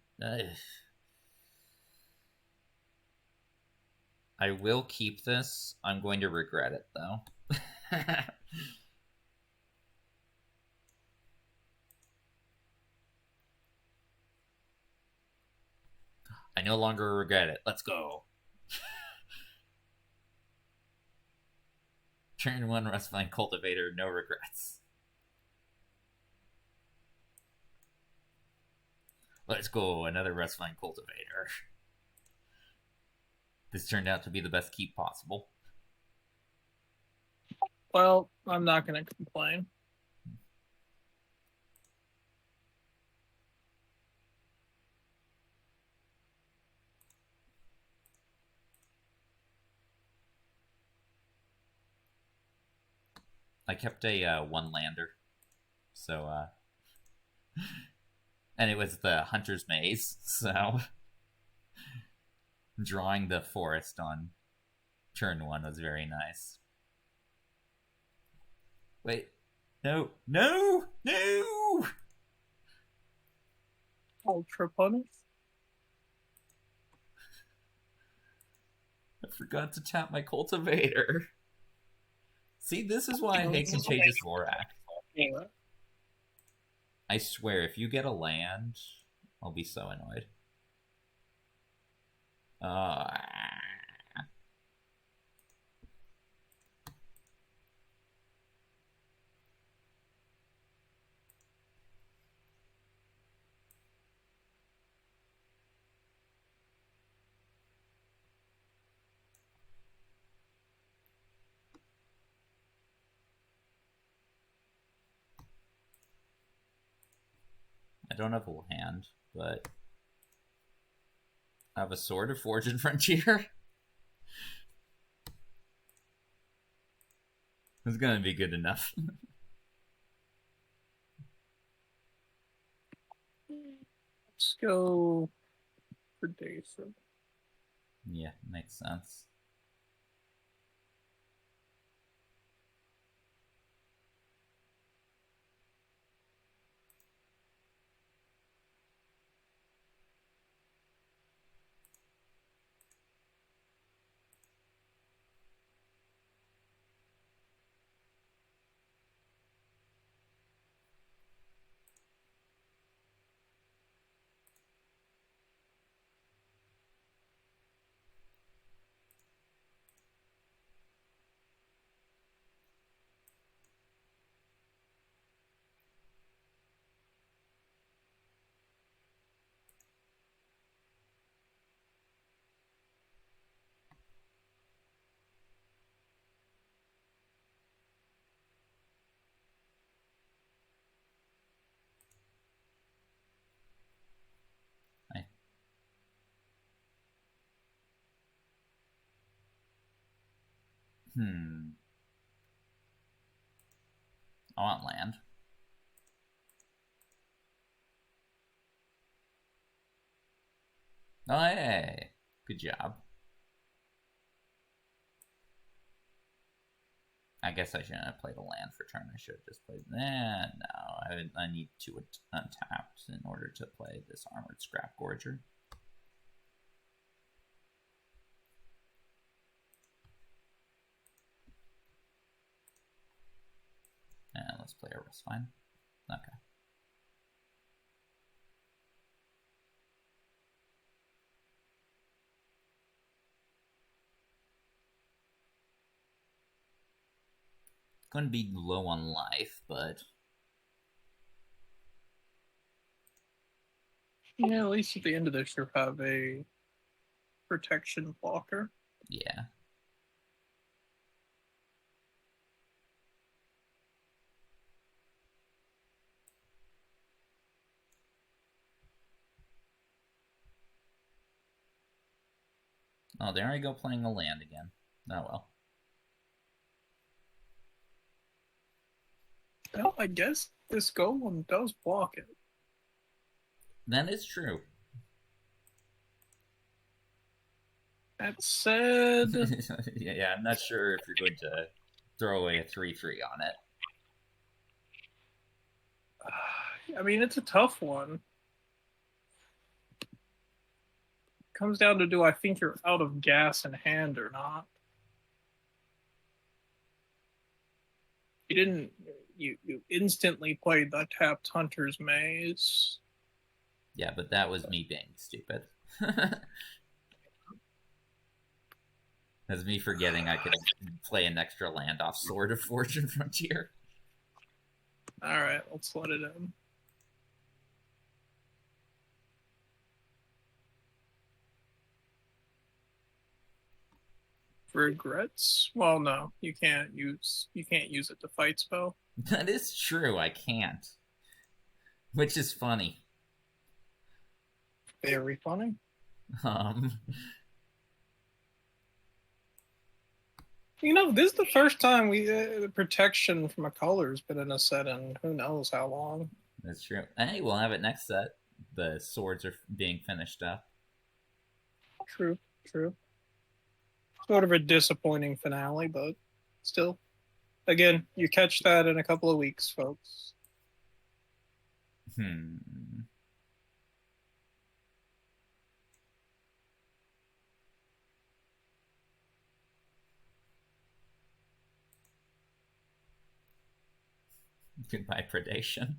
I will keep this. I'm going to regret it, though. I no longer regret it. Let's go. Turn 1 Rustvine Cultivator, no regrets. Let's go, another Rustvine Cultivator. This turned out to be the best keep possible. Well, I'm not going to complain. I kept a one lander, so and it was the Hunter's Maze, so drawing the forest on turn 1 was very nice. Wait, no, no, no! Ultra punish. I forgot to tap my cultivator. See, this is why I hate Contagious Vorak. Yeah. I swear, if you get a land, I'll be so annoyed. I don't have a hand, but I have a Sword of Forge and Frontier. It's gonna be good enough. Let's go for Dason. Yeah, makes sense. I want land. Oh, hey. Good job. I guess I shouldn't have played a land for turn. I should have just played... no. I need to untapped in order to play this Armored Scrap Gorger. And let's play a Rustvine. Okay. Going to be low on life, but yeah, at least at the end of this, you'll have a protection blocker. Yeah. Oh, there I go playing a land again. Oh well. Well, I guess this golem does block it. That is true. That said... yeah, I'm not sure if you're going to throw away a 3/3 on it. I mean, it's a tough one. Comes down to, do I think you're out of gas in hand or not? You didn't... You instantly played the tapped Hunter's Maze. Yeah, but that was me being stupid. That's me forgetting I could play an extra land off Sword of Fortune Frontier. All right, let's let it in. Regrets? Well, no, you can't use it to fight spell. That is true. I can't, which is funny. Very funny. Um, You know, this is the first time we the protection from a color has been in a set in who knows how long. that's true. Hey, we'll have it next set. The swords are being finished up. True, true. Sort of a disappointing finale, but still. Again, you catch that in a couple of weeks, folks. Goodbye, predation.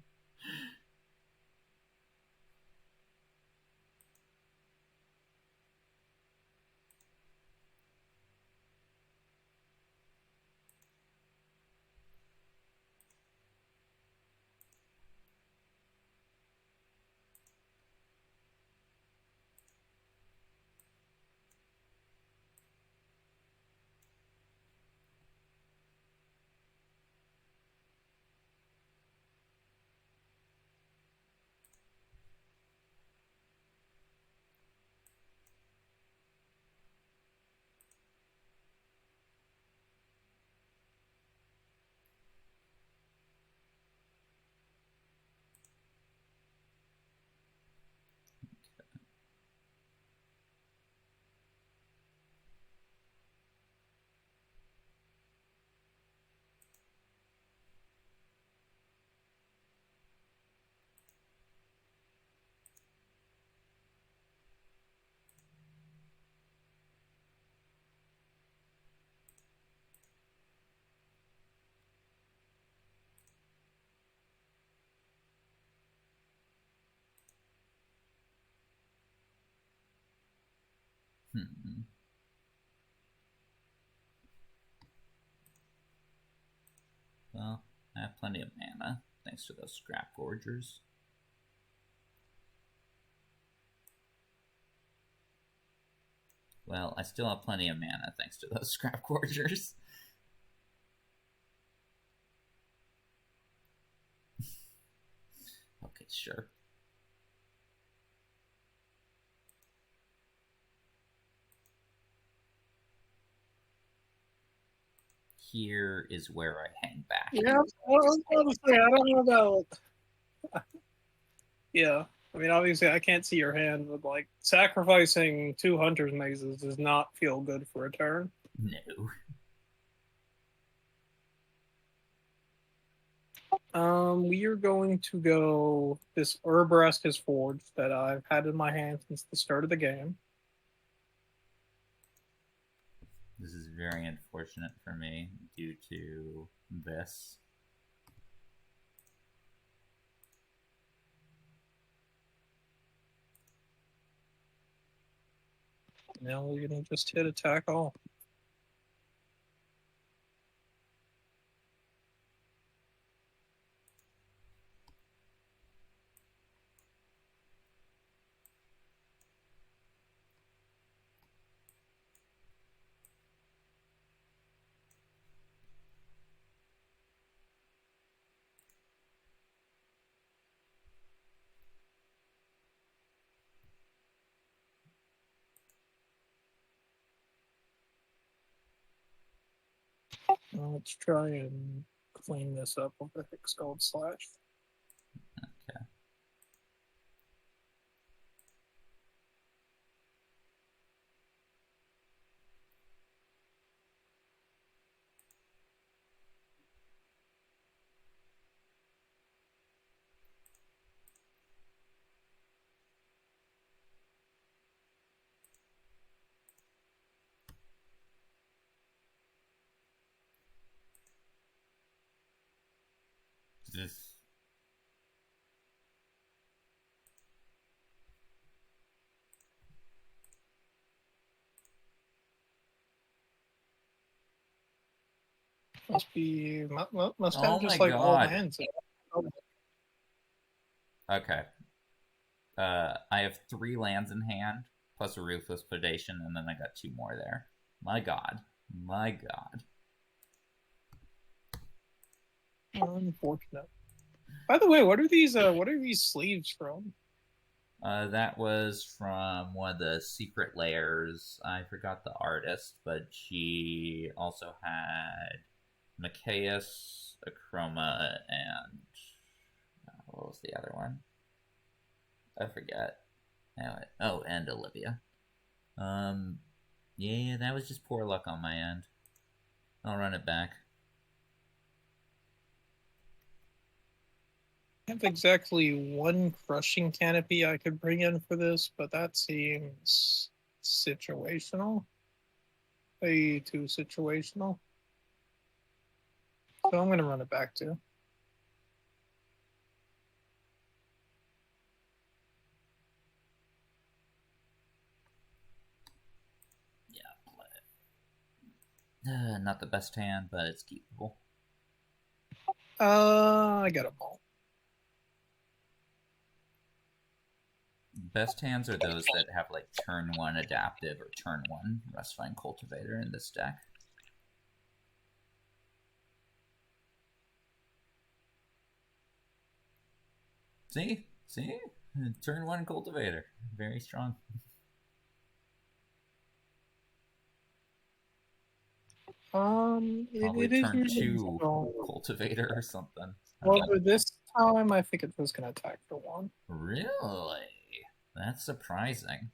Well, I have plenty of mana, thanks to those scrap forgers. Well, I still have plenty of mana, thanks to those scrap forgers. Okay, sure. Here is where I hang back. Yeah, well, honestly, I don't know about. Yeah, I mean, obviously, I can't see your hand, but like sacrificing 2 Hunter's Mazes does not feel good for a turn. No. We are going to go this Urbrask is Forged that I've had in my hand since the start of the game. This is very unfortunate for me due to this. Now we're gonna just hit attack all. Let's try and clean this up with the Hicks Gold Slash. Okay. This. Must have Oh just my like all god. hands. Okay. I have 3 lands in hand, plus a Ruthless Predation, and then I got 2 more there. My god. My god. Unfortunate. By the way, what are these sleeves from? That was from one of the secret layers. I forgot the artist, but she also had Macias, Achroma, and what was the other one? I forget. Anyway, oh, and Olivia. Yeah, that was just poor luck on my end. I'll run it back. I have exactly one crushing canopy I could bring in for this, but that seems situational. Way too situational. So I'm gonna run it back too. Not the best hand, but it's keepable. I got a ball. Best hands are those that have like turn 1 adaptive or turn 1 Rustvine Cultivator in this deck. See? Turn 1 Cultivator. Very strong. Probably it is turn really 2 strong. Cultivator or something. Well, this time I think it was gonna attack for 1. Really? That's surprising.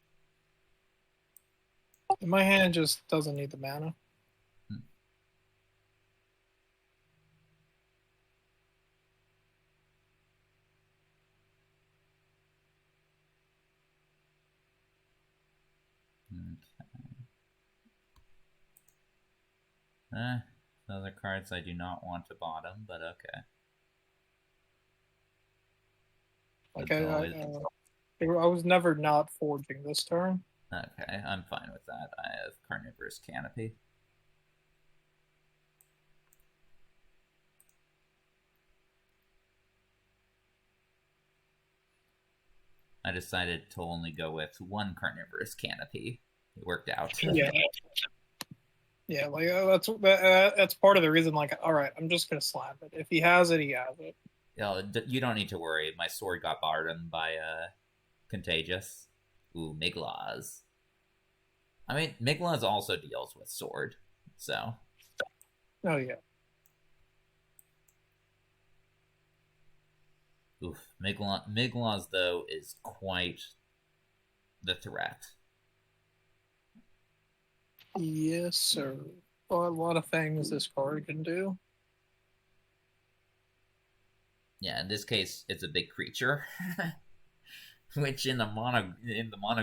My hand just doesn't need the mana. Okay. Those are cards I do not want to bottom, but okay. Like I was never not forging this turn. Okay, I'm fine with that. I have Carnivorous Canopy. I decided to only go with 1 Carnivorous Canopy. It worked out. Yeah. Yeah, like that's part of the reason. Like, all right, I'm just gonna slap it. If he has it, he has it. You don't need to worry. My sword got barred by Contagious. Ooh, Miglaws. I mean, Miglaws also deals with sword, so. Oh yeah. Oof, Miglaws though is quite the threat. Yes, sir. Well, a lot of things this card can do. Yeah, in this case, it's a big creature, which in the mono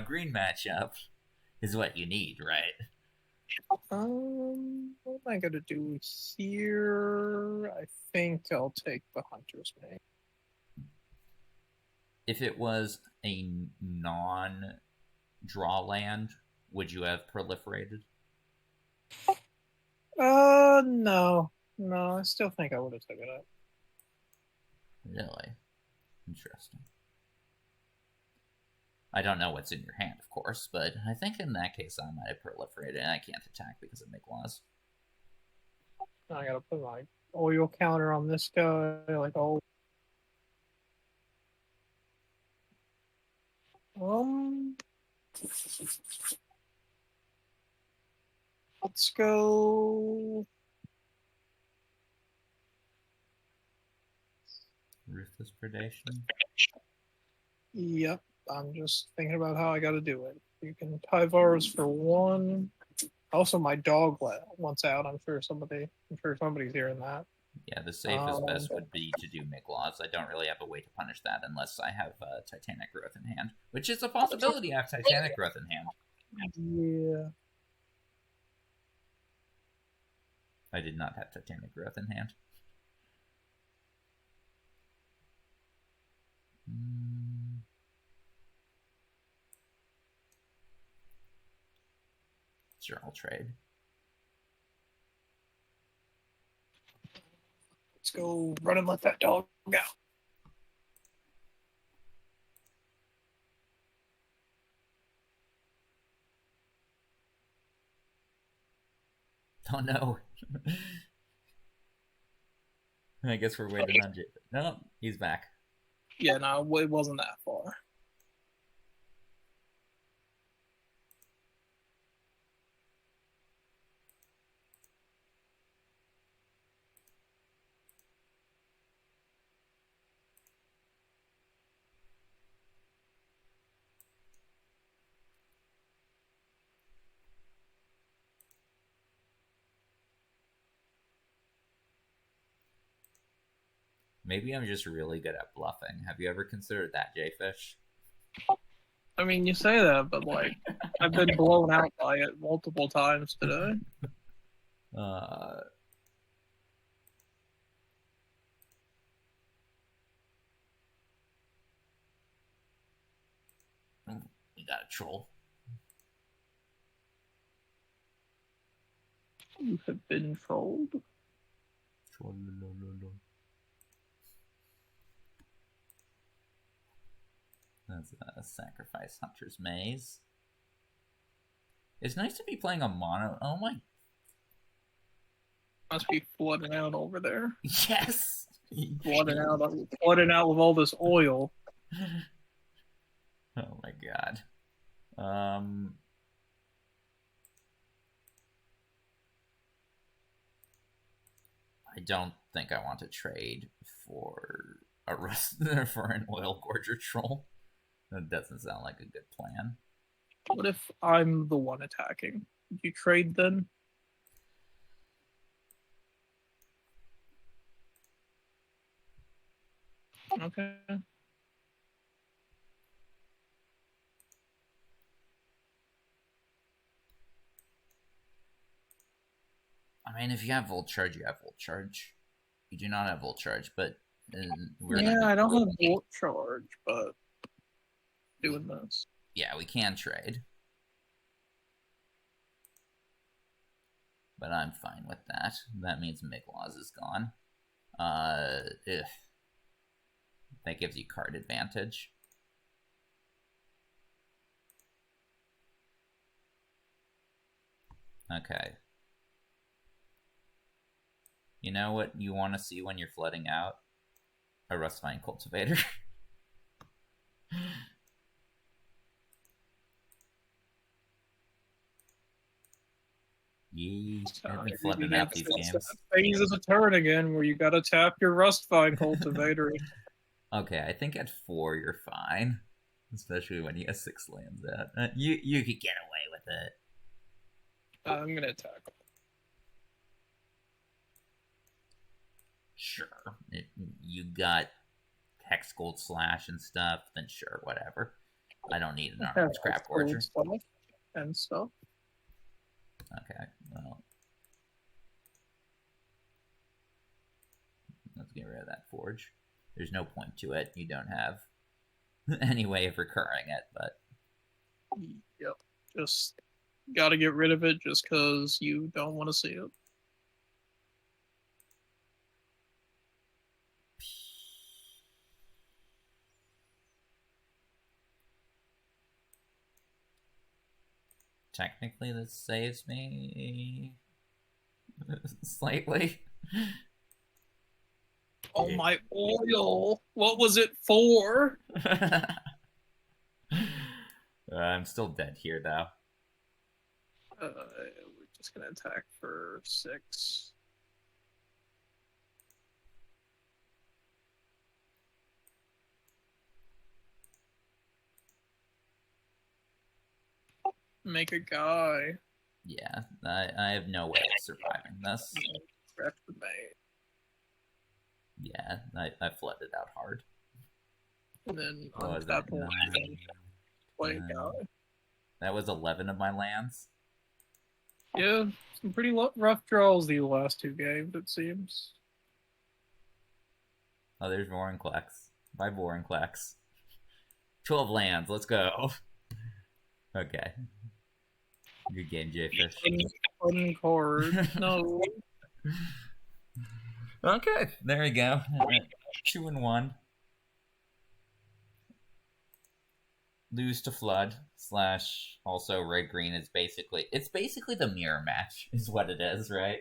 green matchup is what you need, right? What am I gonna do here? I think I'll take the Hunter's Mane. If it was a non-draw land, would you have proliferated? No. I still think I would have taken it. Really? Interesting. I don't know what's in your hand, of course, but I think in that case I might have proliferated, and I can't attack because of Miglaws. I gotta put my oil counter on this guy, like oh. Let's go. Ruthless Predation. Yep, I'm just thinking about how I got to do it. You can Tyvars for 1. Also, my dog wants out. I'm sure somebody's hearing that. Yeah, the safest best would be to do Miglaws. I don't really have a way to punish that unless I have Titanic Growth in hand, which is a possibility. I have Titanic Growth in hand. Yeah. I did not have Titanic Growth in hand. Sure, I'll trade. go run and let that dog out. Oh no. I guess we're waiting on Jayfish. No, he's back. Yeah, no, it wasn't that far. Maybe I'm just really good at bluffing. Have you ever considered that, Jayfish? I mean, you say that, but like, I've been blown out by it multiple times today. We got a troll. You have been trolled. That's a sacrifice hunter's maze. It's nice to be playing a mono. Oh my. Must be flooding out over there. Yes. Flooding out with all this oil. Oh my god. I don't think I want to trade for a for an oil gorger troll. That doesn't sound like a good plan. What if I'm the one attacking? Would you trade then? Okay. I mean, if you have Volt Charge, you have Volt Charge. You do not have Volt Charge, but I don't have Volt Charge, but doing this. Yeah, we can trade. But I'm fine with that. That means Miglaws is gone. That gives you card advantage. Okay. You know what you want to see when you're flooding out? A Rustvine Cultivator. Yeah, I've been flooding out these games. Phase of a turn again where you gotta tap your Rustvine Cultivator. Okay, I think at 4 you're fine. Especially when you have 6 lands out. You could get away with it. I'm gonna attack. Sure. You got Hex Gold Slash and stuff, then sure, whatever. I don't need an Armored Scrap Gorger. And stuff. Okay, well. Let's get rid of that Forge. There's no point to it. You don't have any way of recurring it, but. Yep. Just gotta get rid of it just because you don't want to see it. Technically, this saves me slightly. Oh, my oil. What was it for? I'm still dead here, though. We're just going to attack for 6. Make a guy. Yeah, I have no way of surviving this. Yeah, I flooded out hard. And then on that point, play a guy. That was 11 of my lands. Yeah, some pretty rough draws the last 2 games, it seems. Oh, there's Vorinclex. Bye, Vorinclex. 12 lands, let's go. Okay. Good game, Jayfish. Fun card. No. Okay, there we go. 2-1. Lose to Flood / also red green is basically the mirror match is what it is, right?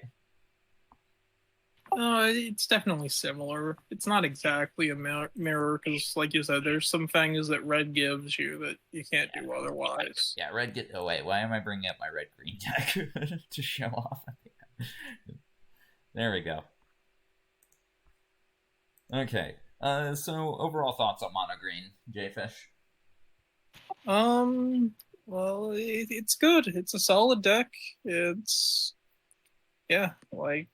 It's definitely similar. It's not exactly a mirror because, like you said, there's some things that red gives you that you can't do otherwise. Yeah, red get. Oh wait, why am I bringing up my red green deck to show off? There we go. Okay. So overall thoughts on mono green, Jayfish? Well, it's good. It's a solid deck. It's like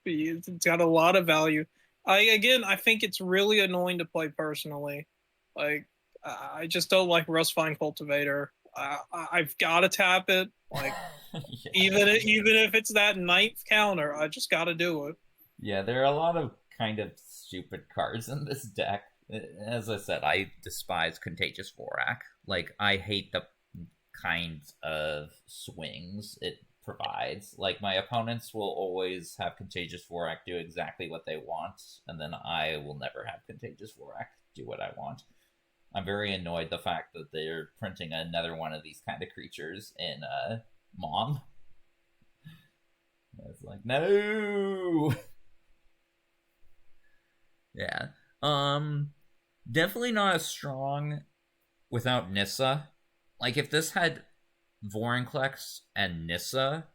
it's got a lot of value. I think it's really annoying to play personally. Like, I just don't like Rust-Vine Cultivator. I've got to tap it. Like, Yeah. even if it's that 9th counter, I just got to do it. Yeah, there are a lot of kind of stupid cards in this deck. As I said, I despise Contagious Vorak. Like, I hate the kinds of swings it provides. Like, my opponents will always have Contagious Vorak do exactly what they want, and then I will never have Contagious Vorak do what I want. I'm very annoyed the fact that they're printing another one of these kind of creatures in Mom. It's like, no! Yeah. Definitely not as strong without Nissa. Like, if this had Vorinclex and Nissa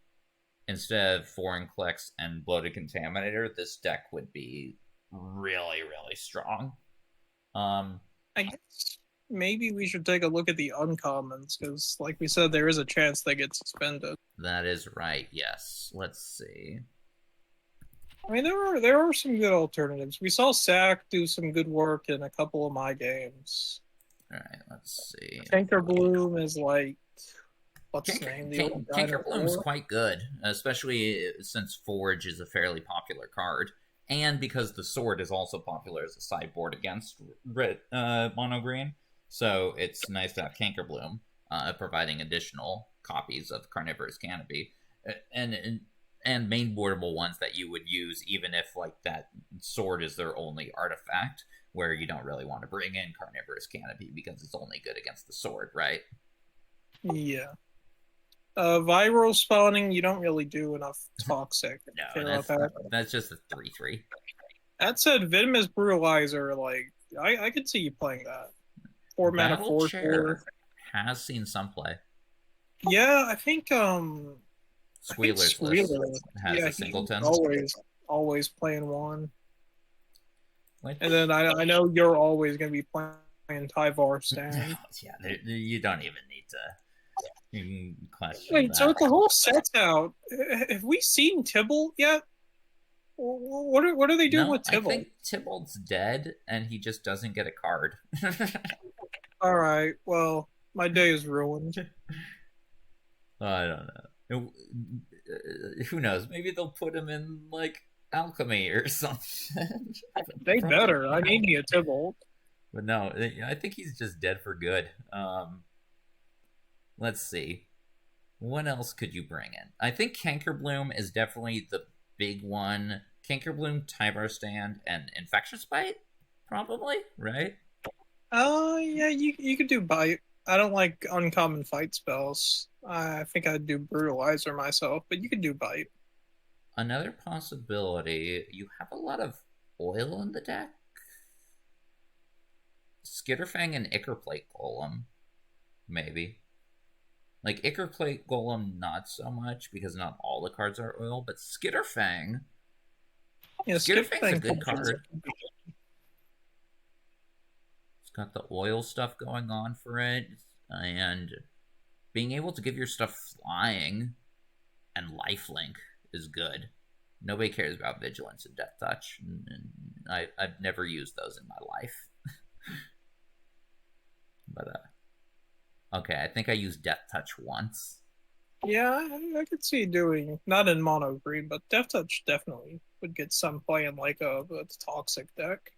instead of Vorinclex and Bloated Contaminator, this deck would be really, really strong. I guess maybe we should take a look at the uncommons because, like we said, there is a chance they get suspended. That is right. Yes. Let's see. I mean, there are some good alternatives. We saw Sack do some good work in a couple of my games. All right. Let's see. Cankerbloom is like, what's his name? Cankerbloom's quite good, especially since Forge is a fairly popular card, and because the sword is also popular as a sideboard against red mono green. So it's nice to have Cankerbloom providing additional copies of Carnivorous Canopy, and main boardable ones that you would use even if like that sword is their only artifact, where you don't really want to bring in Carnivorous Canopy because it's only good against the sword, right? Yeah. Viral spawning, you don't really do enough toxic. No, that's just a 3/3. That said, Venomous Brutalizer, like, I could see you playing that. 4 mana 4/4 has seen some play. Yeah, I think Squealer's List has a singleton. Always playing one. And then I know you're always going to be playing Tyvar Stand. Yeah, you don't even need to question Wait, that. so the whole set's out. Have we seen Tybalt yet? What are they doing with Tybalt? I think Tybalt's dead, and he just doesn't get a card. All right, well, my day is ruined. I don't know. Who knows? Maybe they'll put him in, like, Alchemy or something. They better. I need me a Tybalt. But no, I think he's just dead for good. Let's see. What else could you bring in? I think Cankerbloom is definitely the big one. Cankerbloom, Tyvar Stand, and Infectious Bite? Probably, right? Yeah, you could do Bite. I don't like uncommon fight spells. I think I'd do Brutalizer myself, but you could do Bite. Another possibility, you have a lot of oil in the deck. Skitterfang and Ickerplate Golem, maybe. Like, Ickerplate Golem, not so much, because not all the cards are oil, but Skitterfang... Yeah, Skitterfang's a good card. It's got the oil stuff going on for it, and being able to give your stuff flying and lifelink is good. Nobody cares about Vigilance and Death Touch, and I've never used those in my life. But, okay, I think I used Death Touch once. Yeah, I could see doing, not in mono green, but Death Touch definitely would get some play in like a toxic deck.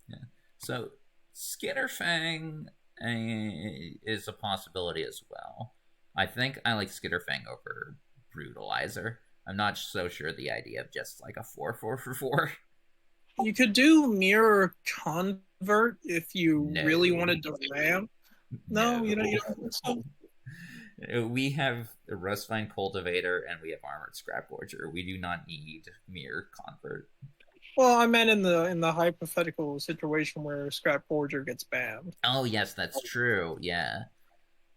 Yeah. So, Skitterfang is a possibility as well. I think I like Skitterfang over Brutalizer. I'm not so sure the idea of just like a 4/4 for 4. You could do mirror convert if you No. really wanted to ramp. No, you No. don't. So, We have a Rustvine Cultivator and we have Armored Scrapforger. We do not need Mirror Convert. well, I meant in the hypothetical situation where Scrap Forger gets banned. Oh, yes, that's true. Yeah.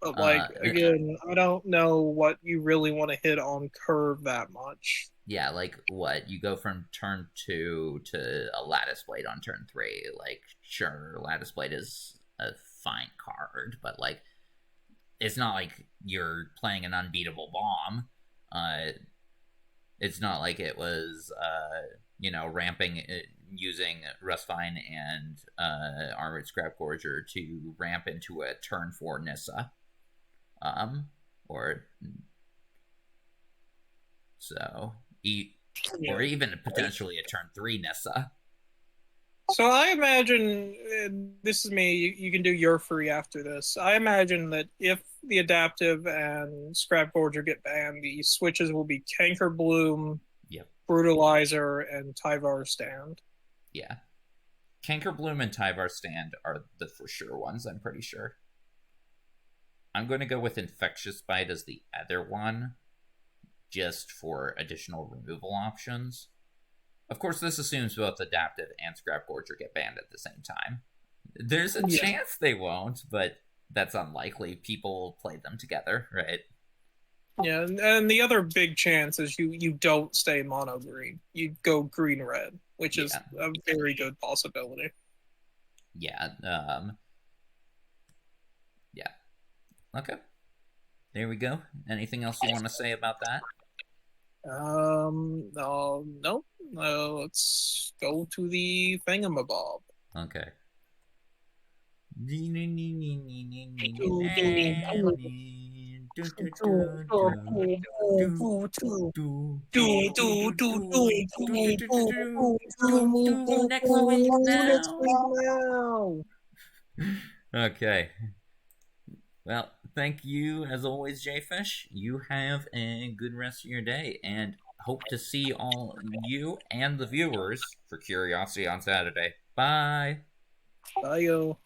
But like Uh, again, I don't know what you really want to hit on curve that much. yeah, like what? You go from turn 2 to a Lattice Blade on turn 3. Like, sure, Lattice Blade is a fine card, but like, it's not like you're playing an unbeatable bomb. It's not like it was, ramping using Rustvine and Armored Scrapforger to ramp into a turn 4 Nissa. Or so, or even potentially a turn 3 Nissa. So I imagine this is me. You can do your free after this. I imagine that if the Adaptive and Scrap Forger get banned, the switches will be Canker Bloom, Yep. Brutalizer, and Tyvar Stand. Yeah. Cankerbloom and Tyvar Stand are the for sure ones, I'm pretty sure. I'm going to go with Infectious Bite as the other one, just for additional removal options. Of course, this assumes both Adaptive and Scrapforger get banned at the same time. There's a chance they won't, but that's unlikely. People play them together, right? Yeah, and the other big chance is you don't stay mono green. You go green red, which is a very good possibility. Yeah. Yeah. Okay. There we go. Anything else you want to say about that? No. Let's go to the thingamabob. Okay. Next week now. Okay. Well, thank you as always, Jayfish. You have a good rest of your day, and hope to see all you and the viewers for Curiosity on Saturday. Bye. Bye, yo.